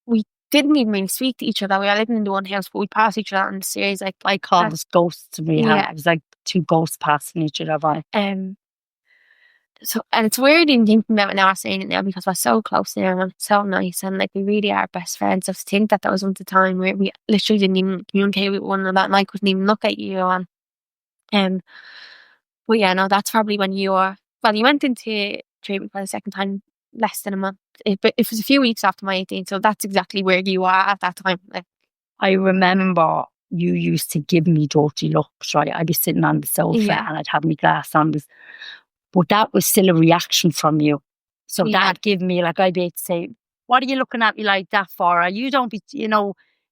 we didn't even really speak to each other. We were living in the one house, but we passed each other on the stairs. Like I call this ghosts in reality. Yeah. It was like two ghosts passing each other by. So, and it's weird in thinking about it now, saying it now, because we're so close now and it's so nice, and like we really are best friends. So to think that was once a time where we literally didn't even communicate with one another, and I couldn't even look at you. And but yeah, no, that's probably when you went into treatment for the second time less than a month. But it was a few weeks after my 18th, so that's exactly where you are at that time. Like, I remember you used to give me dirty looks, right? I'd be sitting on the sofa and I'd have my glass on, but that was still a reaction from you. So that'd give me, like, I'd be able to say, what are you looking at me like that for? Or you don't be,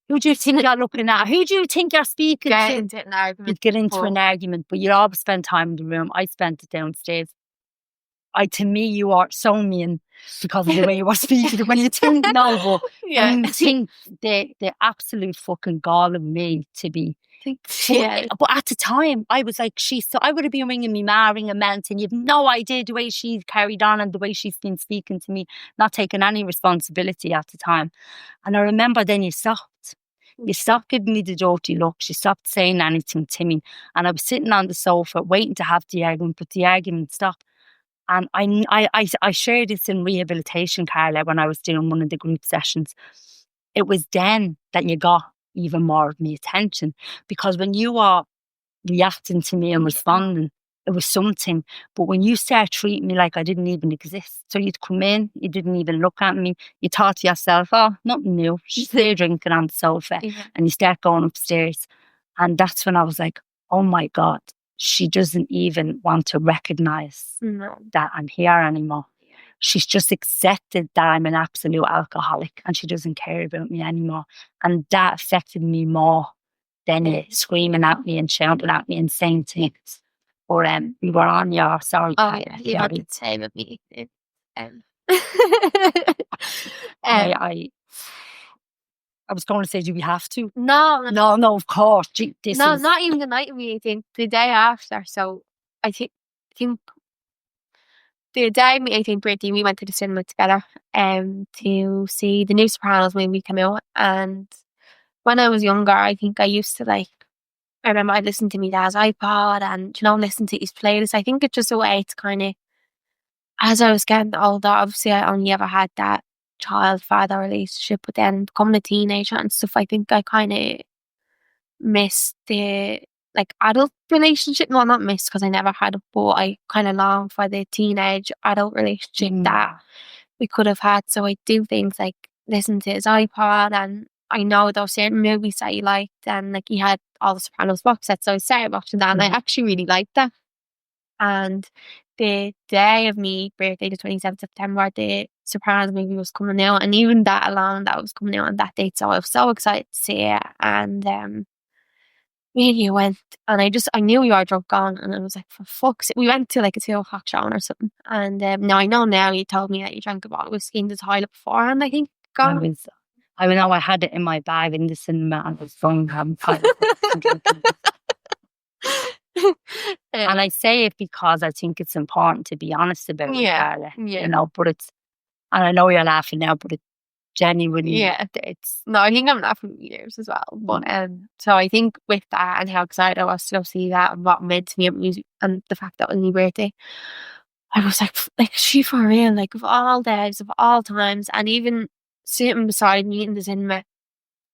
who do you think you're looking at? Who do you think you're speaking to? Get into an argument. You'd get into an argument, but you'd always spend time in the room. I spent it downstairs. To me, you are so mean because of the way you were speaking. When you think, no, but when you think the absolute fucking gall of me to be. But at the time, I was like, I would have been ringing me ma, ringing mountain. You've no idea the way she's carried on and the way she's been speaking to me, not taking any responsibility at the time. And I remember then you stopped. You stopped giving me the dirty looks. You stopped saying anything to me. And I was sitting on the sofa waiting to have the argument, but the argument stopped. And I shared this in rehabilitation, Carla, when I was doing one of the group sessions. It was then that you got even more of my attention, because when you are reacting to me and responding, it was something. But when you start treating me like I didn't even exist, so you'd come in, you didn't even look at me, you thought to yourself, oh, nothing new, she's there drinking on the sofa, and you start going upstairs. And that's when I was like, oh my God, she doesn't even want to recognize that I'm here anymore. She's just accepted that I'm an absolute alcoholic and she doesn't care about me anymore. And that affected me more than screaming at me and shouting at me and saying things. Or we were on your sorry. Oh yeah, you had the same with me. I was going to say, do we have to? No, of course. Not even the night of me 18th, the day after. So I think the day of my 18th birthday, we went to the cinema together to see the new Sopranos movie come out. And when I was younger, I think I used to I remember I listened to my dad's iPod and, listen to his playlist. I think it's just a way to kind of, as I was getting older, obviously I only ever had that child-father relationship, but then becoming a teenager and stuff, I think I kind of missed the adult relationship. No, not missed because I never had it, but I kind of long for the teenage adult relationship that we could have had. So I do things like listen to his iPod, and I know those certain movies that he liked, and he had all the Sopranos box sets, so I started watching that, and I actually really liked that. And the day of me birthday, the 27th September, the Sopranos movie was coming out, and even that alone, that was coming out on that date, so I was so excited to see it. And me and you went, and I knew you were drunk on, and I was like, for fuck's sake. We went to a 2:00 showing or something, and now I know now you told me that you drank a bottle of whiskey in the toilet beforehand, I think. I know I had it in my bag in the cinema, and I was going to have and I say it because I think it's important to be honest about it, Carla. But and I know you're laughing now, but it's genuinely, no, I think I'm laughing with years as well. But so I think with that and how excited I was to go see that and what meant to me at music, and the fact that it was my birthday, I was like, she for real, of all days, of all times, and even sitting beside me in the cinema,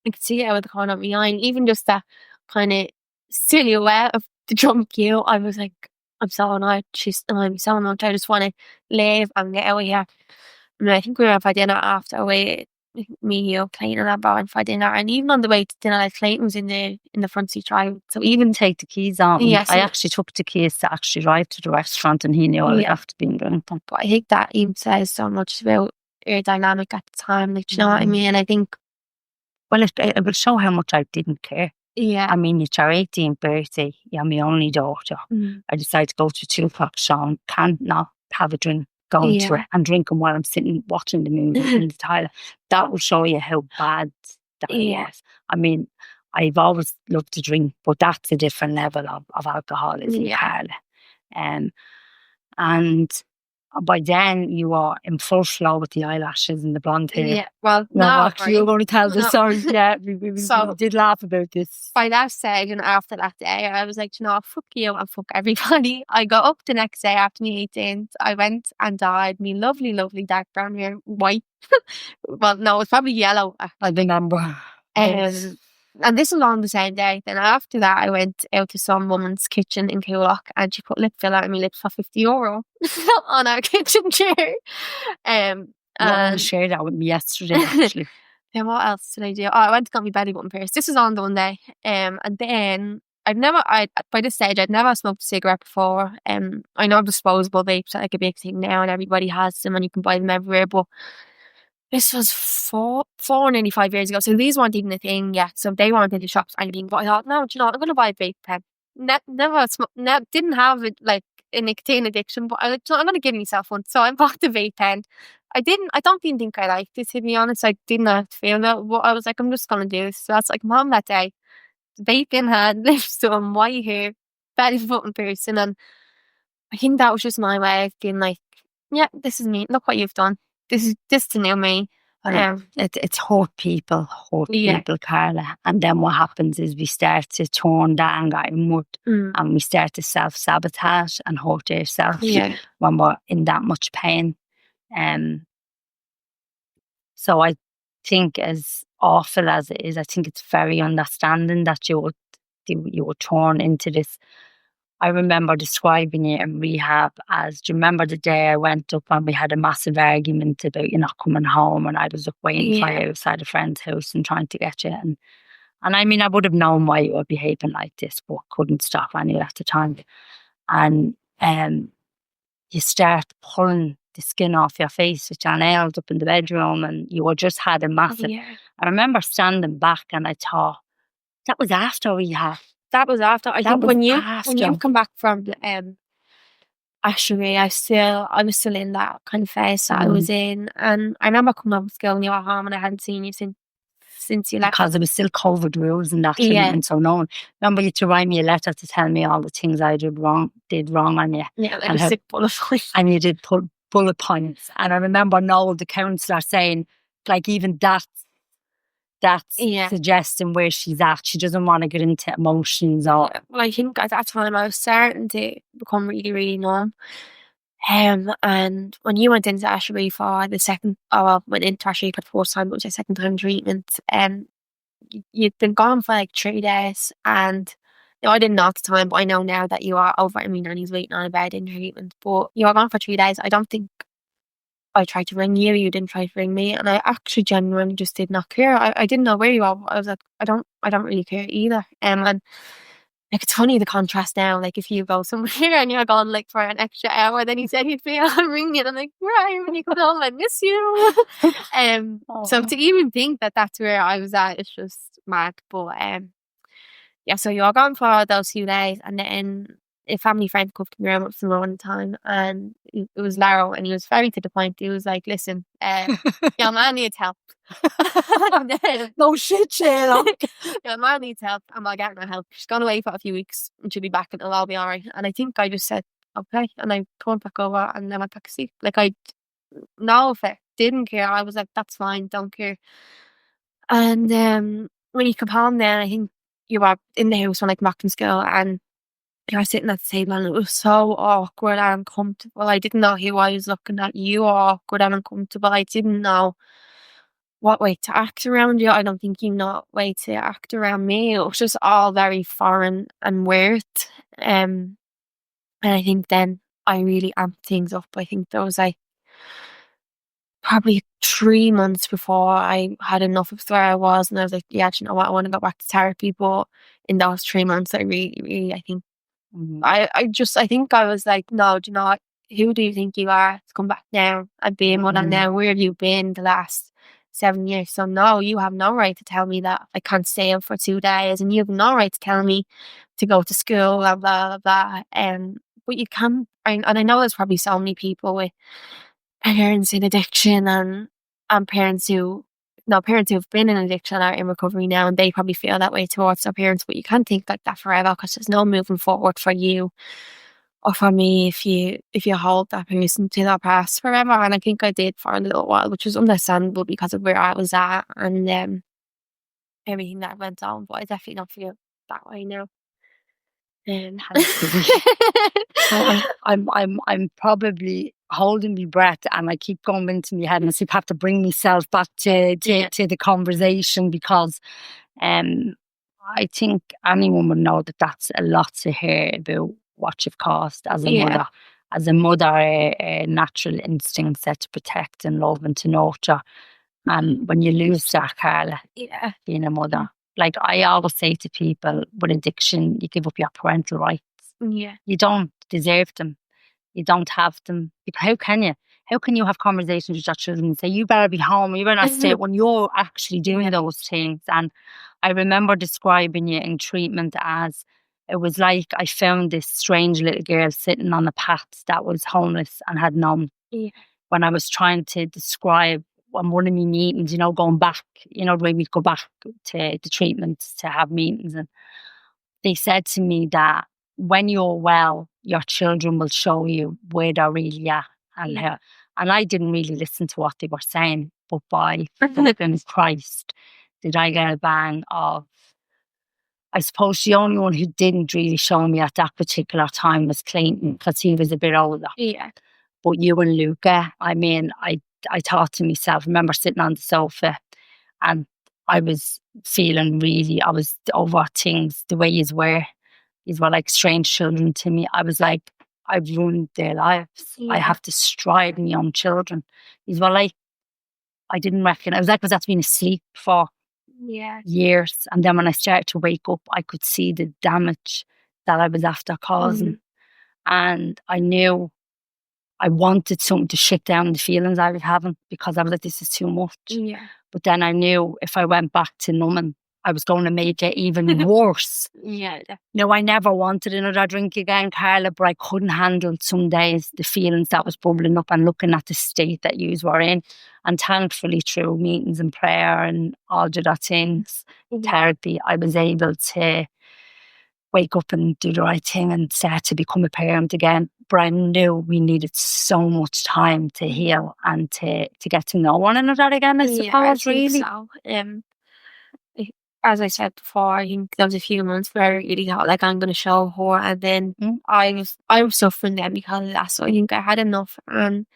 I could see it out of the corner of my eye, and even just that kind of silhouette of the drunk you, I was like, I'm so annoyed. I'm so annoyed. I just want to leave and get out of here. And I think we went for dinner after me, you, Clayton, and I went for dinner. And even on the way to dinner, Clayton was in the front seat driving. So even take the keys on. Yes, I actually took the keys to actually drive to the restaurant, and he knew I'd have to be drunk. But I think that even says so much about your dynamic at the time. Do you know what I mean? I think, well, it will show how much I didn't care. Yeah. I mean, it's your 18th birthday. You're my only daughter. I decided to go to 2:00 show, can't not have a drink, going to it and drinking while I'm sitting watching the movie in the toilet. That will show you how bad that was. I mean, I've always loved to drink, but that's a different level of alcoholism, Carla. And by then you were in full flow with the eyelashes and the blonde hair. Yeah, well, No, no, actually, you're going to tell the no. story. Yeah, we So did laugh about this. by that stage and after that day, I was like, you know, fuck you and fuck everybody. I got up the next day after my 18th. I went and dyed me lovely, lovely dark brown hair white. Well, no, it's probably yellow. I remember. And this was on the same day. Then after that, I went out to some woman's kitchen in Coolock and she put lip filler in my lips for €50 on our kitchen chair. And shared that with me yesterday, actually. Then what else did I do? Oh, I went to get my belly button pierced. This was on the one day. And then by this stage, I'd never smoked a cigarette before. I know disposable vapes are like a big thing now and everybody has them and you can buy them everywhere, but this was nearly 5 years ago. So these weren't even a thing yet. So they weren't in the shops or anything. But I thought, no, do you know what? I'm going to buy a vape pen. Didn't have it like a nicotine addiction, but I was like, I'm going to give myself one. So I bought the vape pen. I don't even think I liked it, to be honest. I didn't have to feel that. But I was like, I'm just going to do this. So that's like, I'm home that day. Vape in hand, lipstick on, white hair, belly button piercing. And I think that was just my way of being like, yeah, this is me. Look what you've done. This is the new me. It's hurt people, Carla. And then what happens is we start to turn that anger inward and we start to self-sabotage and hurt ourselves when we're in that much pain. So I think, as awful as it is, I think it's very understanding that you were torn into this. I remember describing it in rehab as, do you remember the day I went up and we had a massive argument about you not coming home and I was up waiting for you outside a friend's house and trying to get you. And I mean, I would have known why you were behaving like this, but couldn't stop anyway at the time. And you start pulling the skin off your face with your nails up in the bedroom and you just had a massive... I remember standing back and I thought, that was after rehab. That was after. I think when you come back from actually, I was still in that kind of phase that I was in, and I remember coming up with school and you were home, and I hadn't seen you since you left because there was still COVID rules and that. And so no one remember you to write me a letter to tell me all the things I did wrong on you. Yeah, and I sick bullet points. And you did put bullet points, and I remember Noel, the counsellor, saying like even that's suggesting where she's at. She doesn't want to get into emotions or... Well, I think at that time I was starting to become really, really numb. And when you went into Ashbury for the second... went into Ashbury for the first time, but it was your second time treatment. You'd been gone for like 3 days, and I didn't know at the time, but I know now that you are over. I mean, and he's waiting on a bed in treatment. But you were gone for 3 days. I don't think I tried to ring you, you didn't try to ring me, and I actually genuinely just did not care. I didn't know where you are. I was like, I don't really care either. And like, it's funny the contrast now. Like if you go somewhere and you're gone like for an extra hour, then he said he'd be on ring you, and I'm like, where are you when you come home? I miss you. So to even think that that's where I was at, it's just mad. But so you were gone for those few days, and then a family friend come to me around from one time, and it was Laro, and he was very to the point. He was like, listen, your man needs help. No shit, Sherlock. Your man needs help, and I'll get her help. She's gone away for a few weeks and she'll be back and it'll all be alright. And I think I just said okay, and I turned back over and then went back to sleep. Like I didn't care. I was like, that's fine, don't care. And when you come home then, I think you were in the house when I come back from school, and you were sitting at the table, and it was so awkward and uncomfortable. I didn't know who I was looking at. You were awkward and uncomfortable. I didn't know what way to act around you. I don't think you know what way to act around me. It was just all very foreign and weird. And I think then I really amped things up. I think there was like probably 3 months before I had enough of where I was, and I was like, yeah, you know what, I want to go back to therapy. But in those 3 months, I really, really, I think I think I was like, no, do you know what? Who do you think you are to come back now and being what I'm now? Where have you been the last 7 years? So no, you have no right to tell me that I can't stay up for 2 days, and you have no right to tell me to go to school, blah blah blah. But you can, and I know there's probably so many people with parents in addiction and parents who have been in addiction are in recovery now, and they probably feel that way towards their parents. But you can't think like that forever, because there's no moving forward for you or for me, if you hold that person to their past forever, and I think I did for a little while, which was understandable because of where I was at and everything that went on. But I definitely don't feel that way now. Thankfully. I'm probably holding my breath, and I keep going into my head, and I keep have to bring myself back to the conversation, because I think anyone would know that that's a lot to hear about what you've caused as a Yeah, mother. As a mother, a natural instinct set to protect and love and to nurture. And when you lose that, Carla, yeah, being a mother, like I always say to people with addiction, you give up your parental rights. yeah, You don't deserve them. You don't have them. How can you? How can you have conversations with your children and say, you better be home, you better not stay, when you're actually doing those things? And I remember describing you in treatment as, it was like I found this strange little girl sitting on a path that was homeless and had none. yeah, When I was trying to describe on one of my meetings, going back, the way we go back to the treatment to have meetings, and they said to me that when you're well, your children will show you where they're really at and yeah. how. And I didn't really listen to what they were saying, but by fucking Christ, did I get a bang of. I suppose the only one who didn't really show me at that particular time was Clayton, because he was a bit older. Yeah. But you and Luca, I mean, I thought to myself, I remember sitting on the sofa, and I was feeling really, I was over things the way you were. These were like strange children to me. I was like, I've ruined their lives. I Yeah. have destroyed my own children. These were like, I didn't reckon. I was like, I've been asleep for Yeah. years. And then when I started to wake up, I could see the damage that I was after causing. And I knew I wanted something to shut down the feelings I was having, because I was like, this is too much. Yeah. But then I knew if I went back to numbing, I was going to make it even worse. Yeah. No, I never wanted another drink again, Carla, but I couldn't handle some days the feelings that was bubbling up and looking at the state that you were in. And thankfully, through meetings and prayer and all of that things, therapy, I was able to wake up and do the right thing and start to become a parent again. But I knew we needed so much time to heal and to get to know one another again, I suppose, think really. so. As I said before, I think there was a few months where I really thought like I'm gonna show her, and then I was suffering then because of that. So I think I had enough, and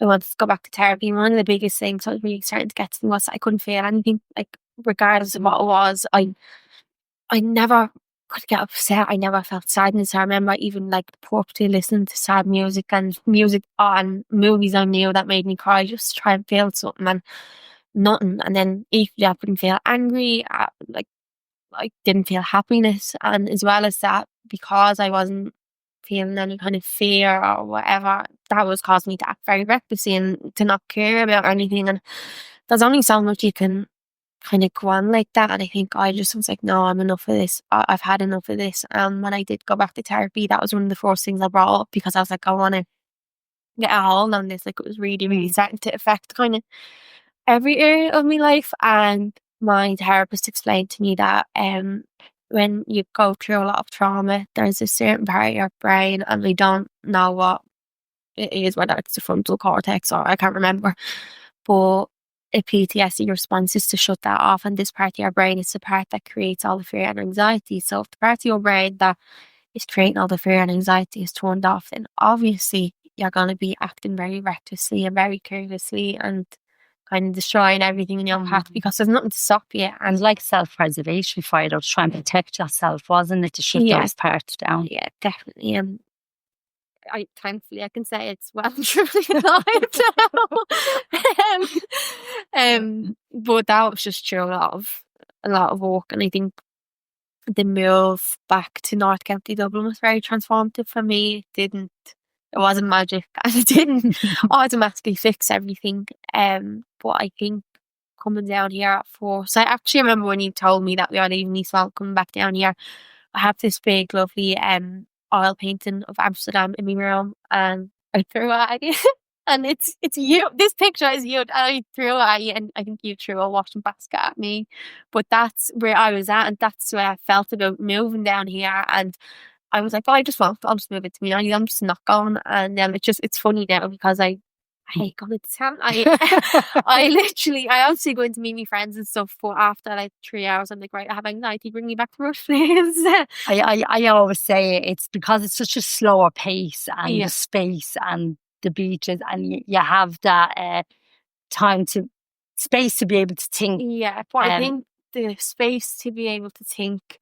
I wanted to go back to therapy. And one of the biggest things I was really starting to get to me was I couldn't feel anything, like regardless of what it was. I never could get upset. I never felt sadness. I remember even like purposely listening to sad music and music on movies I knew that made me cry just to try and feel something, and nothing. And then equally I couldn't feel angry. Like I didn't feel happiness. And as well as that, because I wasn't feeling any kind of fear or whatever, that was causing me to act very recklessly and to not care about anything. And there's only so much you can kind of go on like that. And I think I just was like, no, I'm enough of this. I've had enough of this. And when I did go back to therapy, that was one of the first things I brought up, because I was like, I want to get a hold on this. Like it was really, really starting to affect kind of every area of my life. And my therapist explained to me that when you go through a lot of trauma, there's a certain part of your brain, and we don't know what it is, whether it's the frontal cortex or I can't remember, but a PTSD response is to shut that off. And this part of your brain is the part that creates all the fear and anxiety. So if the part of your brain that is creating all the fear and anxiety is turned off, then obviously you're going to be acting very recklessly and very carelessly and kind of destroying everything in your path, because there's nothing to stop you. And like self-preservation for you, to try and protect yourself, wasn't it, to shut those parts down? Yeah, definitely. Thankfully I can say it's well and truly alive now. But that was just through a lot of work, and I think the move back to North County Dublin was very transformative for me. It wasn't magic, and it didn't automatically fix everything. But I think coming down here at first, I actually remember when you told me that we are leaving East Wales coming back down here, I have this big lovely oil painting of Amsterdam in my room, and I threw it at you. And it's you. This picture is you, and I threw it at you, and I think you threw a washing basket at me. But that's where I was at, and that's where I felt about moving down here. And I was like, oh, I just won't. I'll just move it to me. I'm just not going. And it's funny now because I hate going to town. I obviously going to meet my friends and stuff, but after like 3 hours, I'm like, right, I have anxiety. Bring me back to Rush, please. I always say it's because it's such a slower pace and the Yeah, space and the beaches, and you have that time to space to be able to think. yeah. But I Um, think the space to be able to think,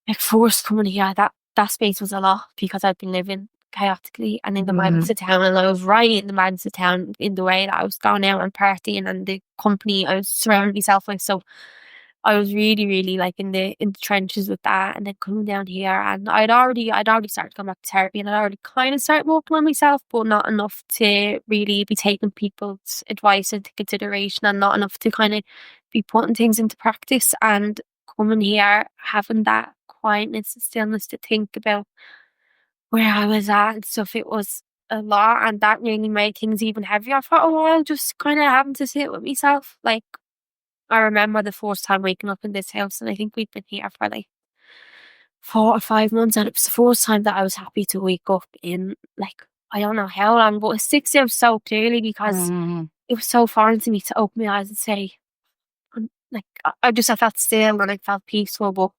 like first coming here, that space was a lot because I'd been living chaotically and in the madness mm, of town, and I was right in the madness of town in the way that I was going out and partying and the company I was surrounding myself with. So I was really, really like in the trenches with that, and then coming down here, and I'd already started going back to therapy, and I'd already kind of started working on myself, but not enough to really be taking people's advice into consideration, and not enough to kind of be putting things into practice. And coming here, having that quietness and stillness to think about where I was at and stuff, it was a lot, and that really made things even heavier for a while. Just kind of having to sit with myself, like. I remember the first time waking up in this house, and I think we'd been here for like 4 or 5 months, and it was the first time that I was happy to wake up in like I don't know how long, but it sticks out so clearly because mm, it was so foreign to me to open my eyes and say, like I felt still and I felt peaceful. But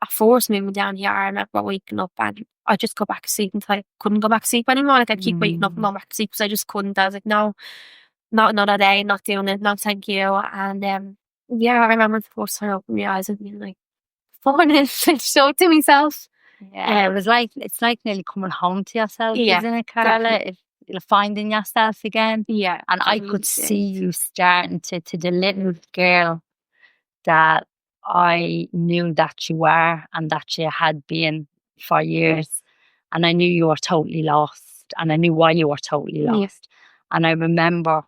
at first moving down here, I remember waking up and I just go back to sleep until I couldn't go back to sleep anymore. Like I'd keep waking up and mm. going back to sleep because I just couldn't. I was like, no, not another day, not doing it, no thank you. And yeah, I remember the first time I opened my eyes and being like, phone it and show it to myself. Yeah, it's like nearly coming home to yourself, Yeah, isn't it, Carla? definitely. If you're finding yourself again, Yeah, and it I really could see is. you starting to the little girl that I knew that you were and that you had been for years. And I knew you were totally lost. And I knew why you were totally Yeah, lost. And I remember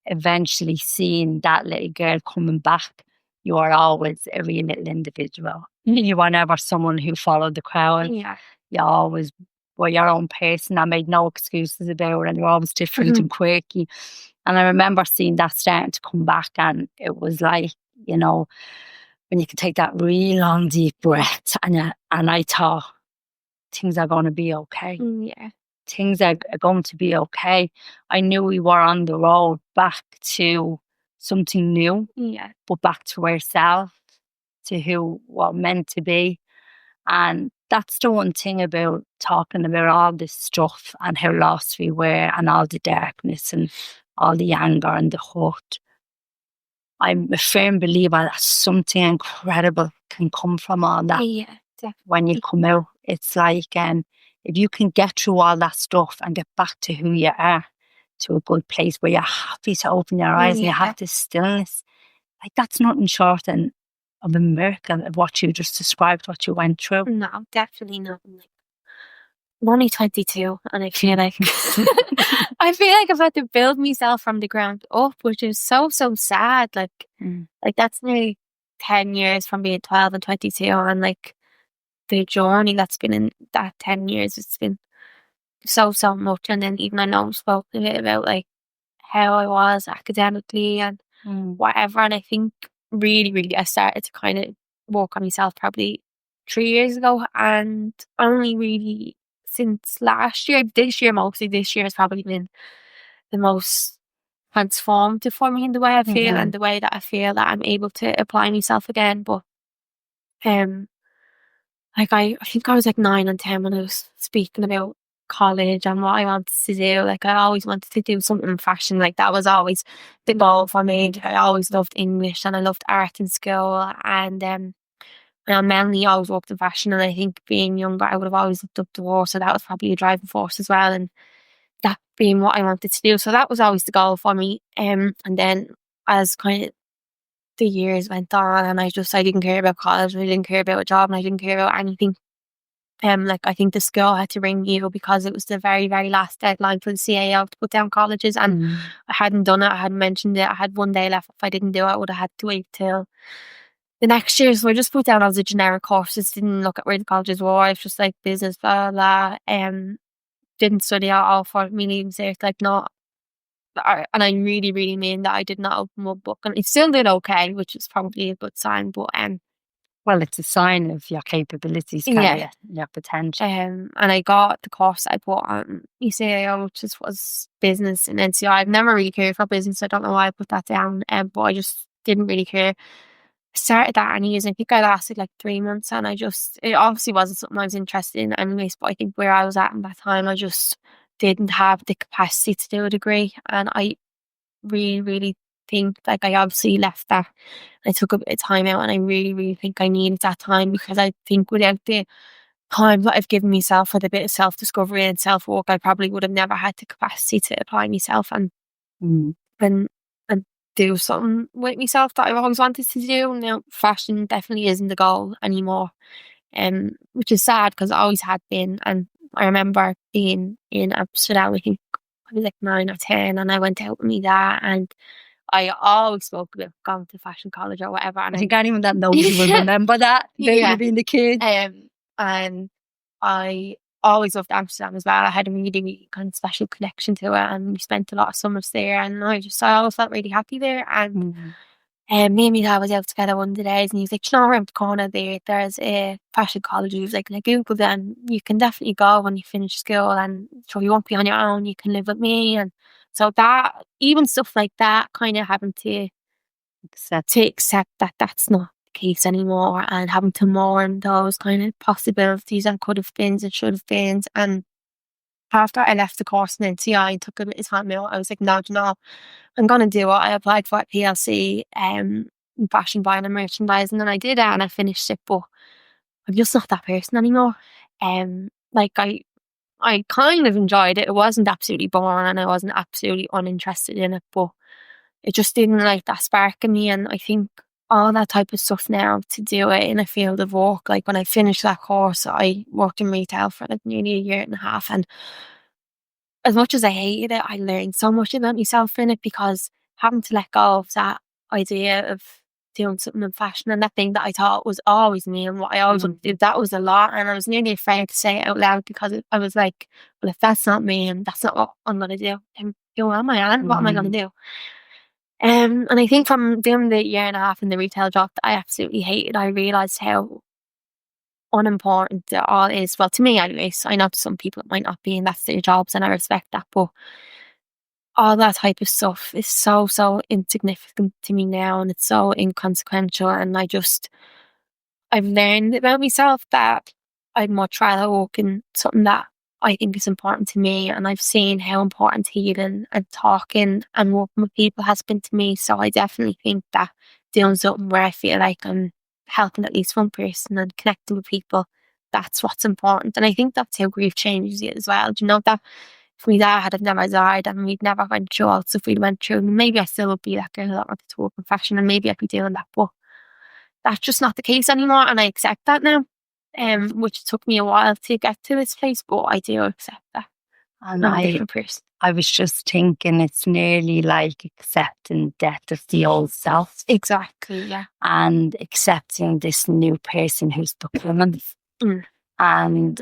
eventually seeing that little girl coming back. You are always a real little individual. You were never someone who followed the crowd. yeah. You always were your own person. I made no excuses about it. And you're always different and quirky. And I remember seeing that starting to come back. And it was like, you know, when you can take that real long deep breath and I thought things are going to be okay. Yeah, Things are going to be okay. I knew we were on the road back to something new, yeah, but back to ourselves, to who we're meant to be. And that's the one thing about talking about all this stuff and how lost we were and all the darkness and all the anger and the hurt. I'm a firm believer that something incredible can come from all that yeah, when you definitely. come out. It's like if you can get through all that stuff and get back to who you are, to a good place where you're happy to open your eyes and you Yeah, have this stillness, like that's nothing short of a miracle of what you just described, what you went through. no, definitely not. Like, I'm only 22, and I feel like I feel like I've had to build myself from the ground up, which is so sad. Mm, Like that's nearly 10 years from being 12 and 22, and like the journey that's been in that 10 years, it's been so much. And then even I know we spoke a bit about like how I was academically and mm, whatever. And I think really I started to kind of work on myself probably 3 years ago, and only really since last year, this year mostly, this year has probably been the most transformative for me in the way I feel mhm, and the way that I feel that I'm able to apply myself again. But um like I think I was like 9 and 10 when I was speaking about college and what I wanted to do. Like I always wanted to do something in fashion. Like that was always the goal for me. I always loved English and I loved art in school, and I mainly always worked in fashion. And I think being younger I would have always looked up to war, so that was probably a driving force as well, and that being what I wanted to do. So that was always the goal for me. And then as kind of the years went on and I didn't care about college, I didn't care about a job, and I didn't care about anything. Like I think the school had to ring you because it was the very last deadline for the CAO to put down colleges, and mm. I hadn't done it. I hadn't mentioned it. I had one day left. If I didn't do it, I would have had to wait till the next year. So I just put down all the generic courses. Didn't look at where the colleges were. I was just like business, blah blah. Didn't study at all for me leaving cert. Like not. And I really mean that I did not open my book, and it still did okay, which is probably a good sign. But Well, it's a sign of your capabilities, Yeah. Carla, your potential. And I got the course I put on ECAO, which just was business and NCI. I've never really cared for business. I don't know why I put that down, but I just didn't really care. I started that anyways. I think I lasted like 3 months, and it obviously wasn't something I was interested in anyways. But I think where I was at in that time, I just didn't have the capacity to do a degree, and I really, really think like I obviously left that. I took a bit of time out, and I really, really think I needed that time, because I think without the time that I've given myself for the bit of self discovery and self work, I probably would have never had the capacity to apply myself Mm. and and do something with myself that I've always wanted to do. Now, fashion definitely isn't the goal anymore, which is sad because it always had been. And I remember being in Amsterdam. I think I was like 9 or 10, and I went out with my dad, and I always spoke about going to fashion college or whatever. And I think anyone that knows you will remember that, about yeah, you being a kid. and I always loved Amsterdam as well. I had a really, really kind of special connection to it, and we spent a lot of summers there. And I always felt really happy there. And me and my dad was out together one of the days, and he was like, "You know, around the corner there's a fashion college." He was like, "I Googled them. You can definitely go when you finish school, and so you won't be on your own. You can live with me." And so that, even stuff like that, kind of having to accept that that's not the case anymore, and having to mourn those kind of possibilities and could have beens and should have beens. And after I left the course in NCI and took a bit of time out, I was like, no, do you know, I'm gonna do it. I applied for a PLC in fashion buying and merchandising, and I did it and I finished it, but I'm just not that person anymore. Like I kind of enjoyed it. It wasn't absolutely boring, and I wasn't absolutely uninterested in it, but it just didn't like that spark in me. And I think all that type of stuff now, to do it in a field of work, like when I finished that course, I worked in retail for like nearly a year and a half. And as much as I hated it, I learned so much about myself in it, because having to let go of that idea of doing something in fashion and that thing that I thought was always me and what I always wanted to do, that was a lot. And I was nearly afraid to say it out loud, because I was like, well, if that's not me and that's not what I'm going to do, then who am I and what am I going to do? And I think from doing the year and a half in the retail job that I absolutely hated, I realised how unimportant it all is. Well, to me anyways. I know to some people it might not be, and that's their jobs, and I respect that. But all that type of stuff is so, so insignificant to me now, and it's so inconsequential. And I've learned about myself that I'd much rather work in something that I think is important to me. And I've seen how important healing and talking and working with people has been to me. So I definitely think that doing something where I feel like I'm helping at least one person and connecting with people, that's what's important. And I think that's how grief changes you as well. Do you know that if my dad had have never died and we'd never went through all the stuff we went through, maybe I still would be that girl that wanted to work in fashion, and maybe I'd be doing that. But that's just not the case anymore, and I accept that now. Which took me a while to get to this place, but I do accept that. And I'm a different person. I was just thinking, it's nearly like accepting death of the old self. Exactly, yeah. And accepting this new person who's becoming. Mm. And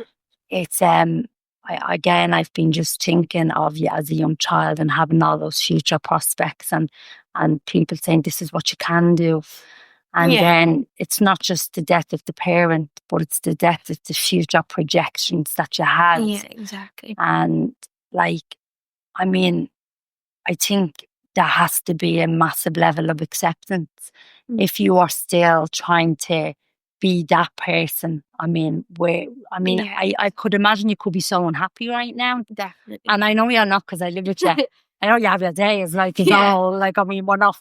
it's I've been just thinking of you as a young child and having all those future prospects, and people saying this is what you can do. And then it's not just the death of the parent, but it's the death of the future projections that you had. Yeah, exactly. And like, I mean, I think there has to be a massive level of acceptance if you are still trying to be that person. I could imagine you could be so unhappy right now. Definitely. And I know you're not, because I live with you. I know you have your days, like, it's all, like, I mean, we're not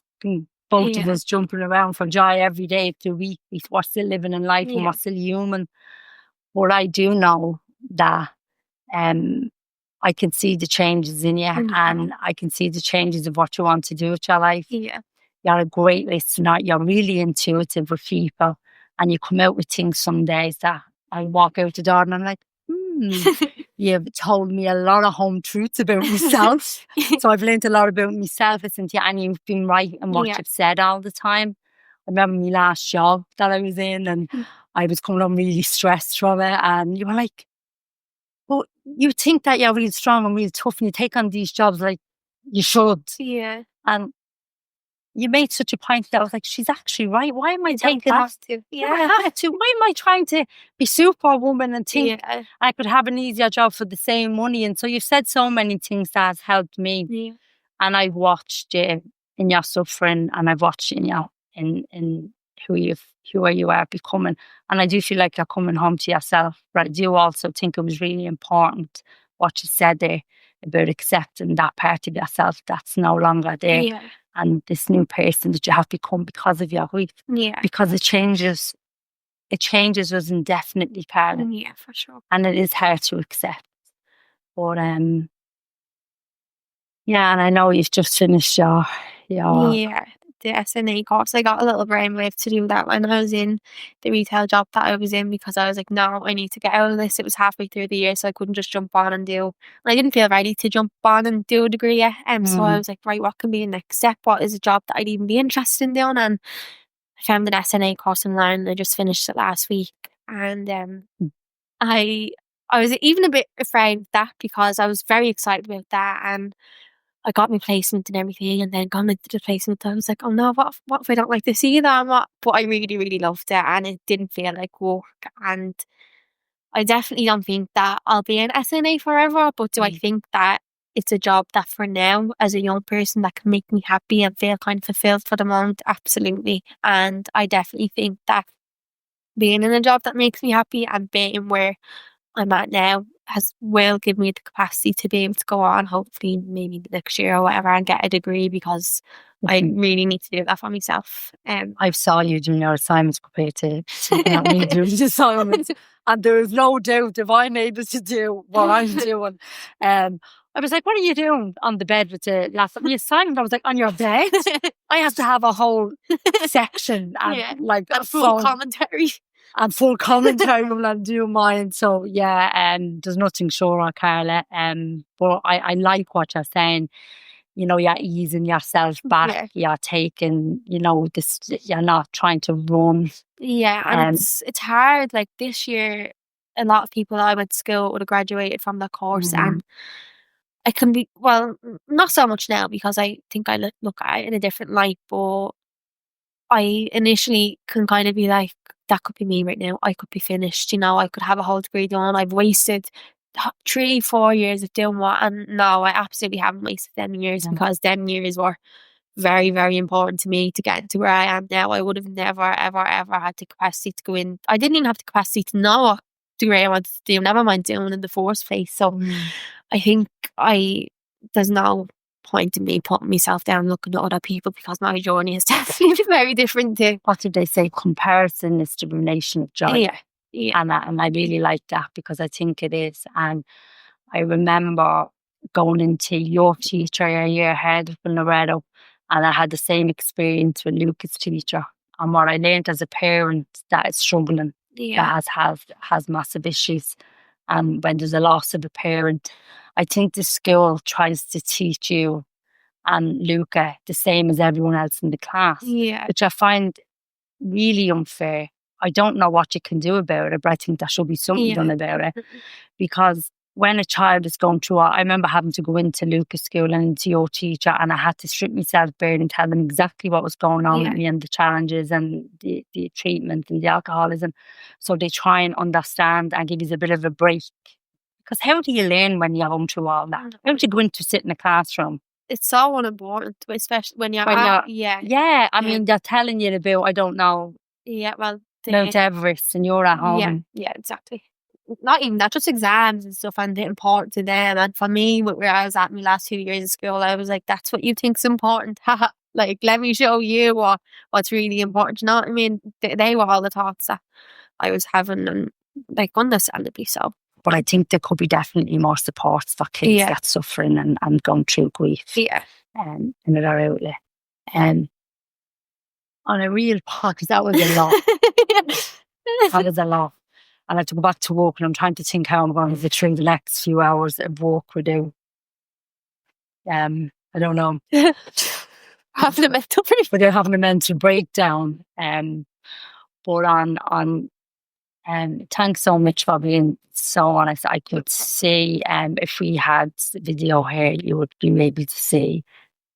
both of us jumping around for joy every day of the week. We're still living in life and we're still human. But I do know that I can see the changes in you, and I can see the changes of what you want to do with your life. Yeah. You're a great listener. You're really intuitive with people, and you come out with things some days that I walk out the door and I'm like, you've told me a lot of home truths about myself. So I've learned a lot about myself, listening to you, and you've been right in what you've said all the time. I remember my last job that I was in, and I was coming home really stressed from it, and you were like, well, you think that you're really strong and really tough, and you take on these jobs like you should. Yeah. And you made such a point that I was like, she's actually right. Why am I Thinking thinking? not to. Yeah, I have to. Why am I trying to be superwoman and think Yeah. I could have an easier job for the same money? And so you've said so many things that has helped me. Yeah. And I've watched you in your suffering, and I've watched you in who you are becoming. And I do feel like you're coming home to yourself. But I do also think it was really important what you said there about accepting that part of yourself that's no longer there, Yeah. and this new person that you have become because of your grief. Yeah. Because it changes us indefinitely, Carla. Yeah, for sure. And it is hard to accept. But yeah, and I know you've just finished your Yeah, the SNA course. I got a little brainwave to do that when I was in the retail job that I was in, because I was like, no, I need to get out of this. It was halfway through the year, so I couldn't just jump on and do. And I didn't feel ready to jump on and do a degree yet. So I was like, right, what can be the next step? What is a job that I'd even be interested in doing? And I found an SNA course online. I just finished it last week, and I was even a bit afraid of that, because I was very excited about that, and I got my placement and everything, and then gone into the placement, I was like, oh no, what if I don't like this either? And what? But I really, really loved it, and it didn't feel like work. And I definitely don't think that I'll be an SNA forever, but do I think that it's a job that for now, as a young person, that can make me happy and feel kind of fulfilled for the moment? Absolutely. And I definitely think that being in a job that makes me happy and being where I'm at now will give me the capacity to be able to go on, hopefully maybe next year or whatever, and get a degree, because I really need to do that for myself. I saw you doing your assignments compared to not me doing the assignments, and there is no doubt if I'm able to do what I'm doing. I was like, what are you doing on the bed with the assignment? I was like, on your bed? I have to have a whole section and like a full commentary. And full commentary when I'm doing mine. So yeah, there's nothing sure on Carla. But I like what you're saying. You know, you're easing yourself back. You're taking, this. You're not trying to run. Yeah, and it's hard. Like this year, a lot of people I went to school would have graduated from the course, and I can be, well, not so much now, because I think I look at it in a different light. But I initially can kind of be like, that could be me right now. I could be finished. I could have a whole degree done. I've wasted 3-4 years of doing what, and no, I absolutely haven't wasted them years, because them years were very, very important to me to get to where I am now. I would have never, ever, ever had the capacity to go in. I didn't even have the capacity to know what degree I wanted to do, never mind doing in the first place. So I think there's no point in me putting myself down looking at other people, because my journey is definitely very different too. What did they say? Comparison is the ruination of joy. Yeah. And I really like that, because I think it is. And I remember going into your teacher a year ahead in Loretto, and I had the same experience with Luca's teacher. And what I learned as a parent that is struggling, that has massive issues. And when there's a loss of a parent, I think the school tries to teach you and Luca the same as everyone else in the class, which I find really unfair. I don't know what you can do about it, but I think there should be something done about it. Because when a child is going through, I remember having to go into Luca's school and into your teacher, and I had to strip myself bare and tell them exactly what was going on with me, and the challenges and the treatment and the alcoholism. So they try and understand and give you a bit of a break. Because how do you learn when you're going through all that? How do you go in to sit in a classroom? It's so unimportant, especially when you're I mean, they're telling you about, I don't know, Mount Everest, and you're at home. Yeah, exactly. Not even that, just exams and stuff, and the importance to them. And for me, where I was at my last 2 years of school, I was like, that's what you think's important. Like, let me show you what's really important. You know what I mean? They were all the thoughts that I was having, and like, understandably so. But I think there could be definitely more supports for kids that's suffering and going through grief. In another outlet. On a real part, because that was a lot. That was a lot. And I had to go back to work, and I'm trying to think how I'm going to get through the next few hours of work we do. I don't know. Having a mental breakdown. But they're having a mental breakdown. But on thanks so much for being so honest. I could see, if we had video here, you would be able to see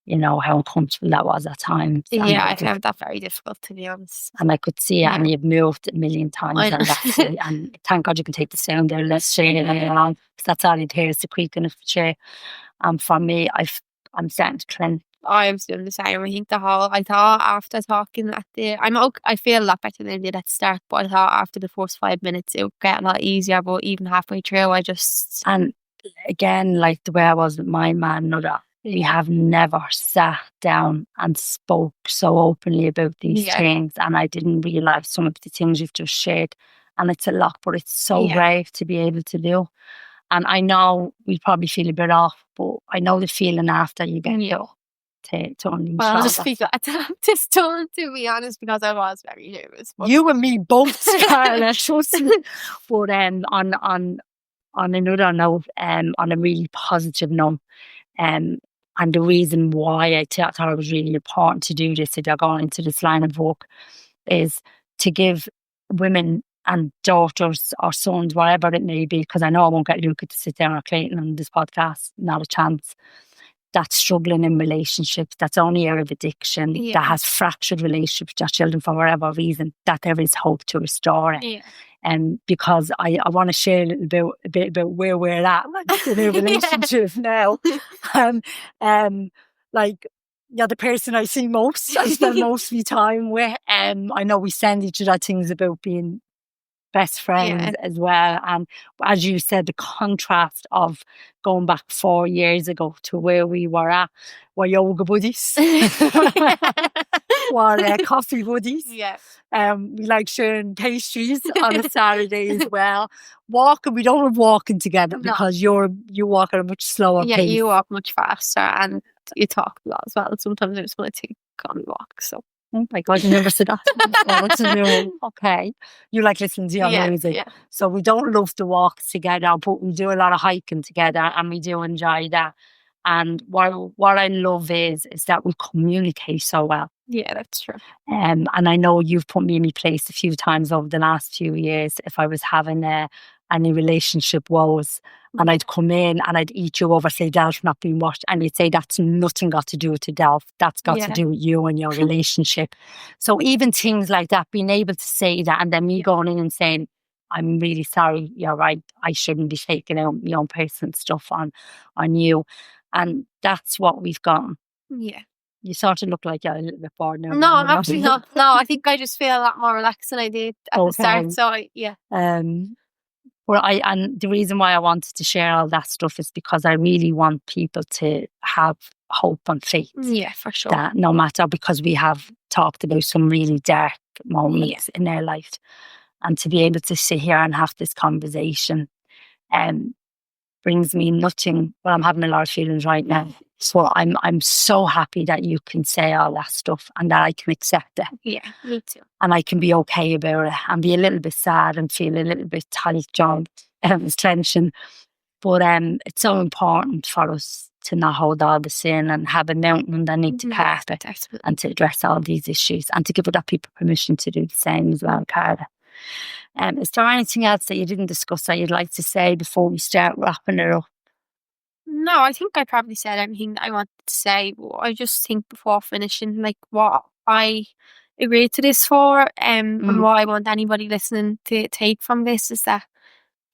you know, how uncomfortable that was at times. Yeah, I found that very difficult, to be honest. And I could see it, Yeah. and you've moved a million times, and that's it. And thank God you can take the sound there. Let's share it along, because that's all you'd hear is the creaking of the chair. And for me, I'm starting to cleanse. I was doing the same. I thought after talking at the, I feel a lot better than I did at the start, but I thought after the first 5 minutes it would get a lot easier. But even halfway through, And again, like the way I was with my man, we have never sat down and spoke so openly about these things, and I didn't realise some of the things you've just shared. And it's a lot, but it's so brave to be able to do. And I know we probably feel a bit off, but I know the feeling after you get to unleash. Well, I'll just speak at this time, to be honest, because I was very nervous. You and me both, Carla, trust me. But on another note, on a really positive note, and the reason why I thought it was really important to do this, if you're going into this line of work, is to give women and daughters or sons, whatever it may be, because I know I won't get Luca to sit down or Clayton on this podcast, not a chance, that's struggling in relationships, that's only out of addiction, that has fractured relationships with their children for whatever reason, that there is hope to restore it. And because I want to share a bit about where we're at in our relationship now. Like, you're the person I see most. I spend most of my time with. I know we send each other things about being best friends as well. And as you said, the contrast of going back 4 years ago to where we were at, we're yoga buddies. We're coffee buddies. We like sharing pastries on a Saturday as well. Walking, we don't love walking together because you walk at a much slower pace. You walk much faster and you talk a lot as well. Sometimes I just want to take on a walk. So, oh my God, you never said that. Okay. You like listening to your music. So we don't love to walk together, but we do a lot of hiking together and we do enjoy that. And what I love is that we communicate so well. Yeah, that's true. And I know you've put me in my place a few times over the last few years if I was having any relationship woes, and I'd come in and I'd eat you over, say, Delph not being washed, and you'd say that's nothing got to do with Delph, that's got to do with you and your relationship. So even things like that, being able to say that, and then me going in and saying, I'm really sorry, you're right, I shouldn't be taking out my own personal stuff on you. And that's what we've got. Yeah. You sort of look like you're a little bit bored now. No, I'm actually not. No, I think I just feel a lot more relaxed than I did at the start. So, and the reason why I wanted to share all that stuff is because I really want people to have hope and faith. Yeah, for sure. That no matter, because we have talked about some really dark moments in their life, and to be able to sit here and have this conversation brings me nothing. Well, I'm having a lot of feelings right now. So I'm so happy that you can say all that stuff and that I can accept it. Yeah, me too. And I can be okay about it and be a little bit sad and feel a little bit tight, John, tension. But it's so important for us to not hold all this in and have a mountain underneath the carpet and to address all these issues and to give other people permission to do the same as well, Carla. Is there anything else that you didn't discuss that you'd like to say before we start wrapping it up? No, I think I probably said everything that I wanted to say. But I just think before finishing, like what I agreed to this for, and what I want anybody listening to take from this is that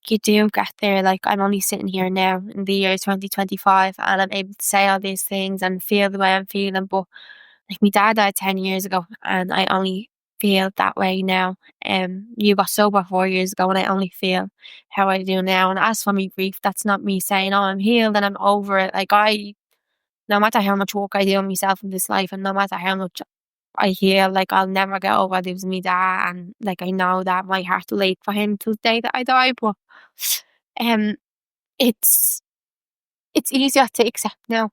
you do get there. Like, I'm only sitting here now in the year 2025 and I'm able to say all these things and feel the way I'm feeling. But like, my dad died 10 years ago and I only feel that way now. You got sober 4 years ago and I only feel how I do now. And as for me grief, that's not me saying, oh, I'm healed and I'm over it. Like, no matter how much work I do on myself in this life and no matter how much I heal, like, I'll never get over losing my dad. And like, I know that my heart will ache for him till the day that I die. But it's easier to accept now.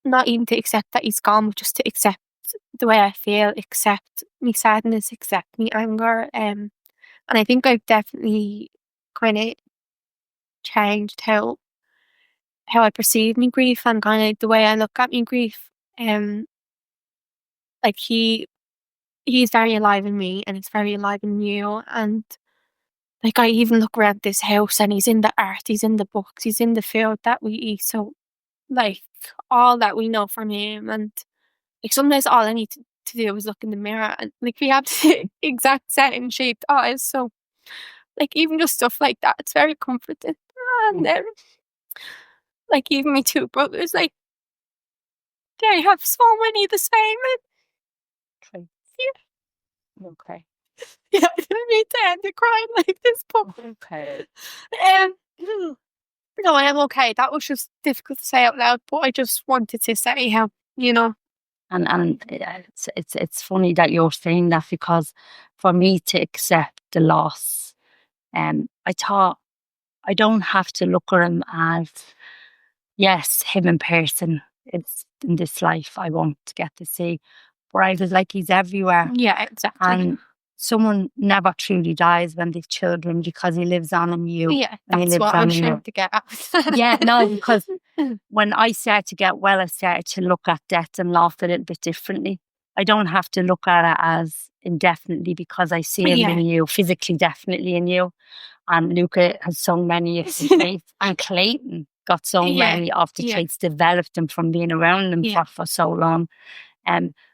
Not even to accept that he's gone, but just to accept the way I feel, accept my sadness, accept my anger. And I think I've definitely kind of changed how I perceive my grief and kind of the way I look at my grief. Like, he's very alive in me and he's very alive in you. And like, I even look around this house and he's in the art, he's in the books, he's in the food that we eat. So like all that we know from him, and like sometimes all I need to do is look in the mirror and like we have the exact same shaped eyes. So like even just stuff like that, it's very comforting. And then like even my two brothers, like they have so many the same. True. Okay. Yeah, I didn't mean to end it crying like this, but Okay. no, I am okay. That was just difficult to say out loud, but I just wanted to say how, you know. And it's funny that you're saying that, because for me to accept the loss, I thought I don't have to look at him as, yes, him in person. It's in this life I won't get to see. But I was like, he's everywhere. Yeah, exactly. And someone never truly dies when they've children, because he lives on in you. Yeah, and he that's lives what on I'm in you. trying to get at. Yeah, no, because when I started to get well, I started to look at death and loss a little bit differently. I don't have to look at it as indefinitely, because I see him in you, physically, definitely in you. And Luca has so many of the traits, and Clayton got so many of the traits, developed them from being around them for so long.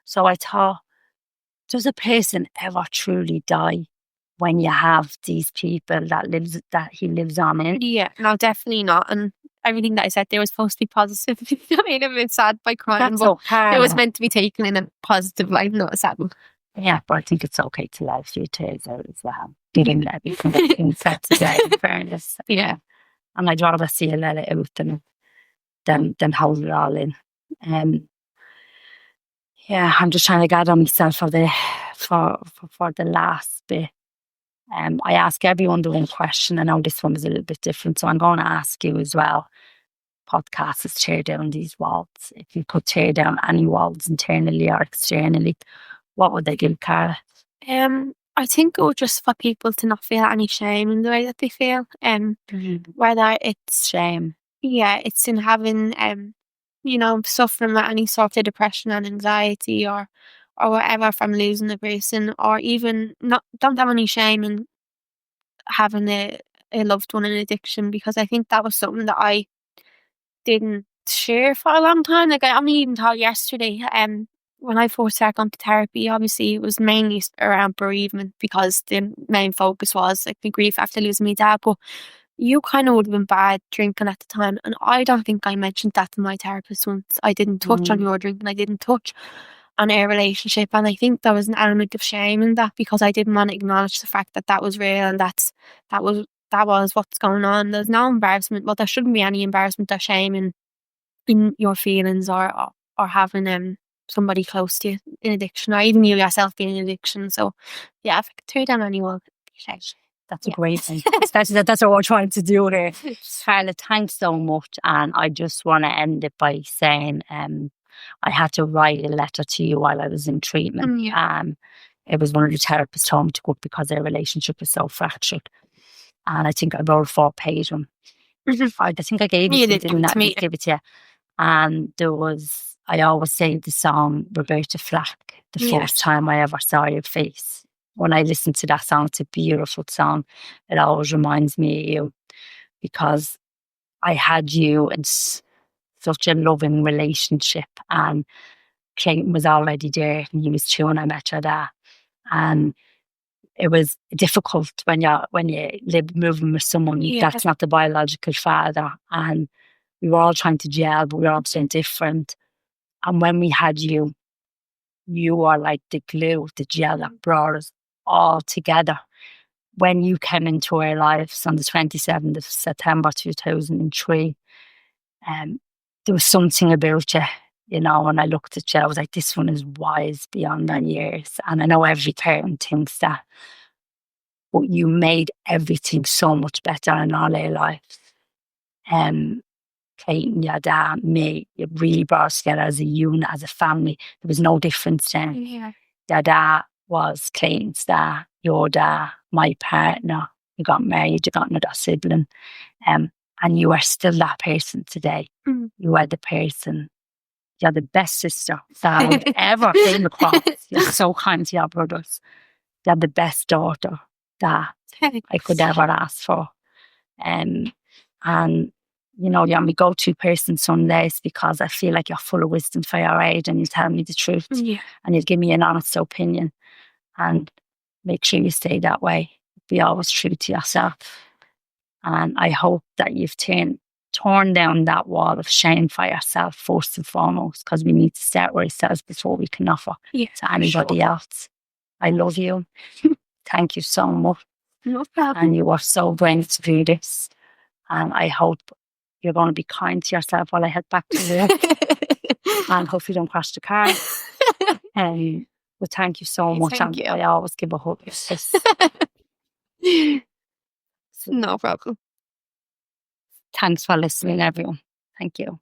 So I thought, does a person ever truly die when you have these people that he lives on in? Yeah, no, definitely not. And everything that I said there was supposed to be positive. I made a bit sad by crying, but it was meant to be taken in a positive light, not a sad one. Yeah, but I think it's okay to let a few tears out as well, given everything that's been said today, in fairness. Yeah. And I'd rather see you let it out than hold it all in. Yeah, I'm just trying to gather myself for the last bit. I ask everyone the one question. I know this one is a little bit different, so I'm going to ask you as well. Podcast is tear down these walls. If you could tear down any walls internally or externally, what would they do, Carla? I think it would just for people to not feel any shame in the way that they feel. Whether it's shame. Yeah, it's in having you know, suffering with any sort of depression and anxiety or whatever from losing a person, or even don't have any shame in having a loved one in addiction, because I think that was something that I didn't share for a long time. Like I only even thought yesterday, when I first started going to therapy, obviously it was mainly around bereavement, because the main focus was like the grief after losing my dad. But you kind of would have been bad drinking at the time, and I don't think I mentioned that to my therapist once. I didn't touch on your drinking. I didn't touch on our relationship, and I think there was an element of shame in that, because I didn't want to acknowledge the fact that that was real, and that was what's going on. There's no embarrassment. Well, there shouldn't be any embarrassment or shame in your feelings, or having somebody close to you in addiction, or even you yourself being in addiction. So yeah, if I could tear down anyone, that's a great thing. Especially that's what we're trying to do here. Carla, thanks so much. And I just want to end it by saying I had to write a letter to you while I was in treatment. It was one of the therapists told me to go because their relationship was so fractured. And I think I wrote a 4-page one. I think I gave it to you, give it to you. And I always say the song Roberta Flack, the first time I ever saw your face. When I listen to that song, it's a beautiful song. It always reminds me of you, because I had you in such a loving relationship, and Clayton was already there, and he was 2 when I met your dad. And it was difficult when you live moving with someone that's not the biological father, and we were all trying to gel, but we were all so different. And when we had you, you were like the glue, the gel that brought us all together. When you came into our lives on the 27th of September 2003, there was something about you, you know, when I looked at you, I was like, this one is wise beyond our years. And I know every parent thinks that, but you made everything so much better in all our lives. Clayton, your dad, me, you really brought us together as a unit, as a family. There was no difference then. Your dad was Clayton's dad, your dad, my partner. You got married, you got another sibling. And you are still that person today. You are the person. You're the best sister that I would ever came across. You're so kind to your brothers. You're the best daughter that I could ever ask for. And you know, you're my go-to person some days because I feel like you're full of wisdom for your age and you tell me the truth Yeah. and you give me an honest opinion, and make sure you stay that way. Be always true to yourself. And I hope that you've torn down that wall of shame for yourself first and foremost, because we need to start with ourselves before we can offer to anybody else. I love you. Thank you so much. No problem. And you are so brave to do this. And I hope you're going to be kind to yourself while I head back to work. And hope you don't crash the car. But thank you so much. Thank you. I always give a hug. No problem. Thanks for listening, everyone. Thank you.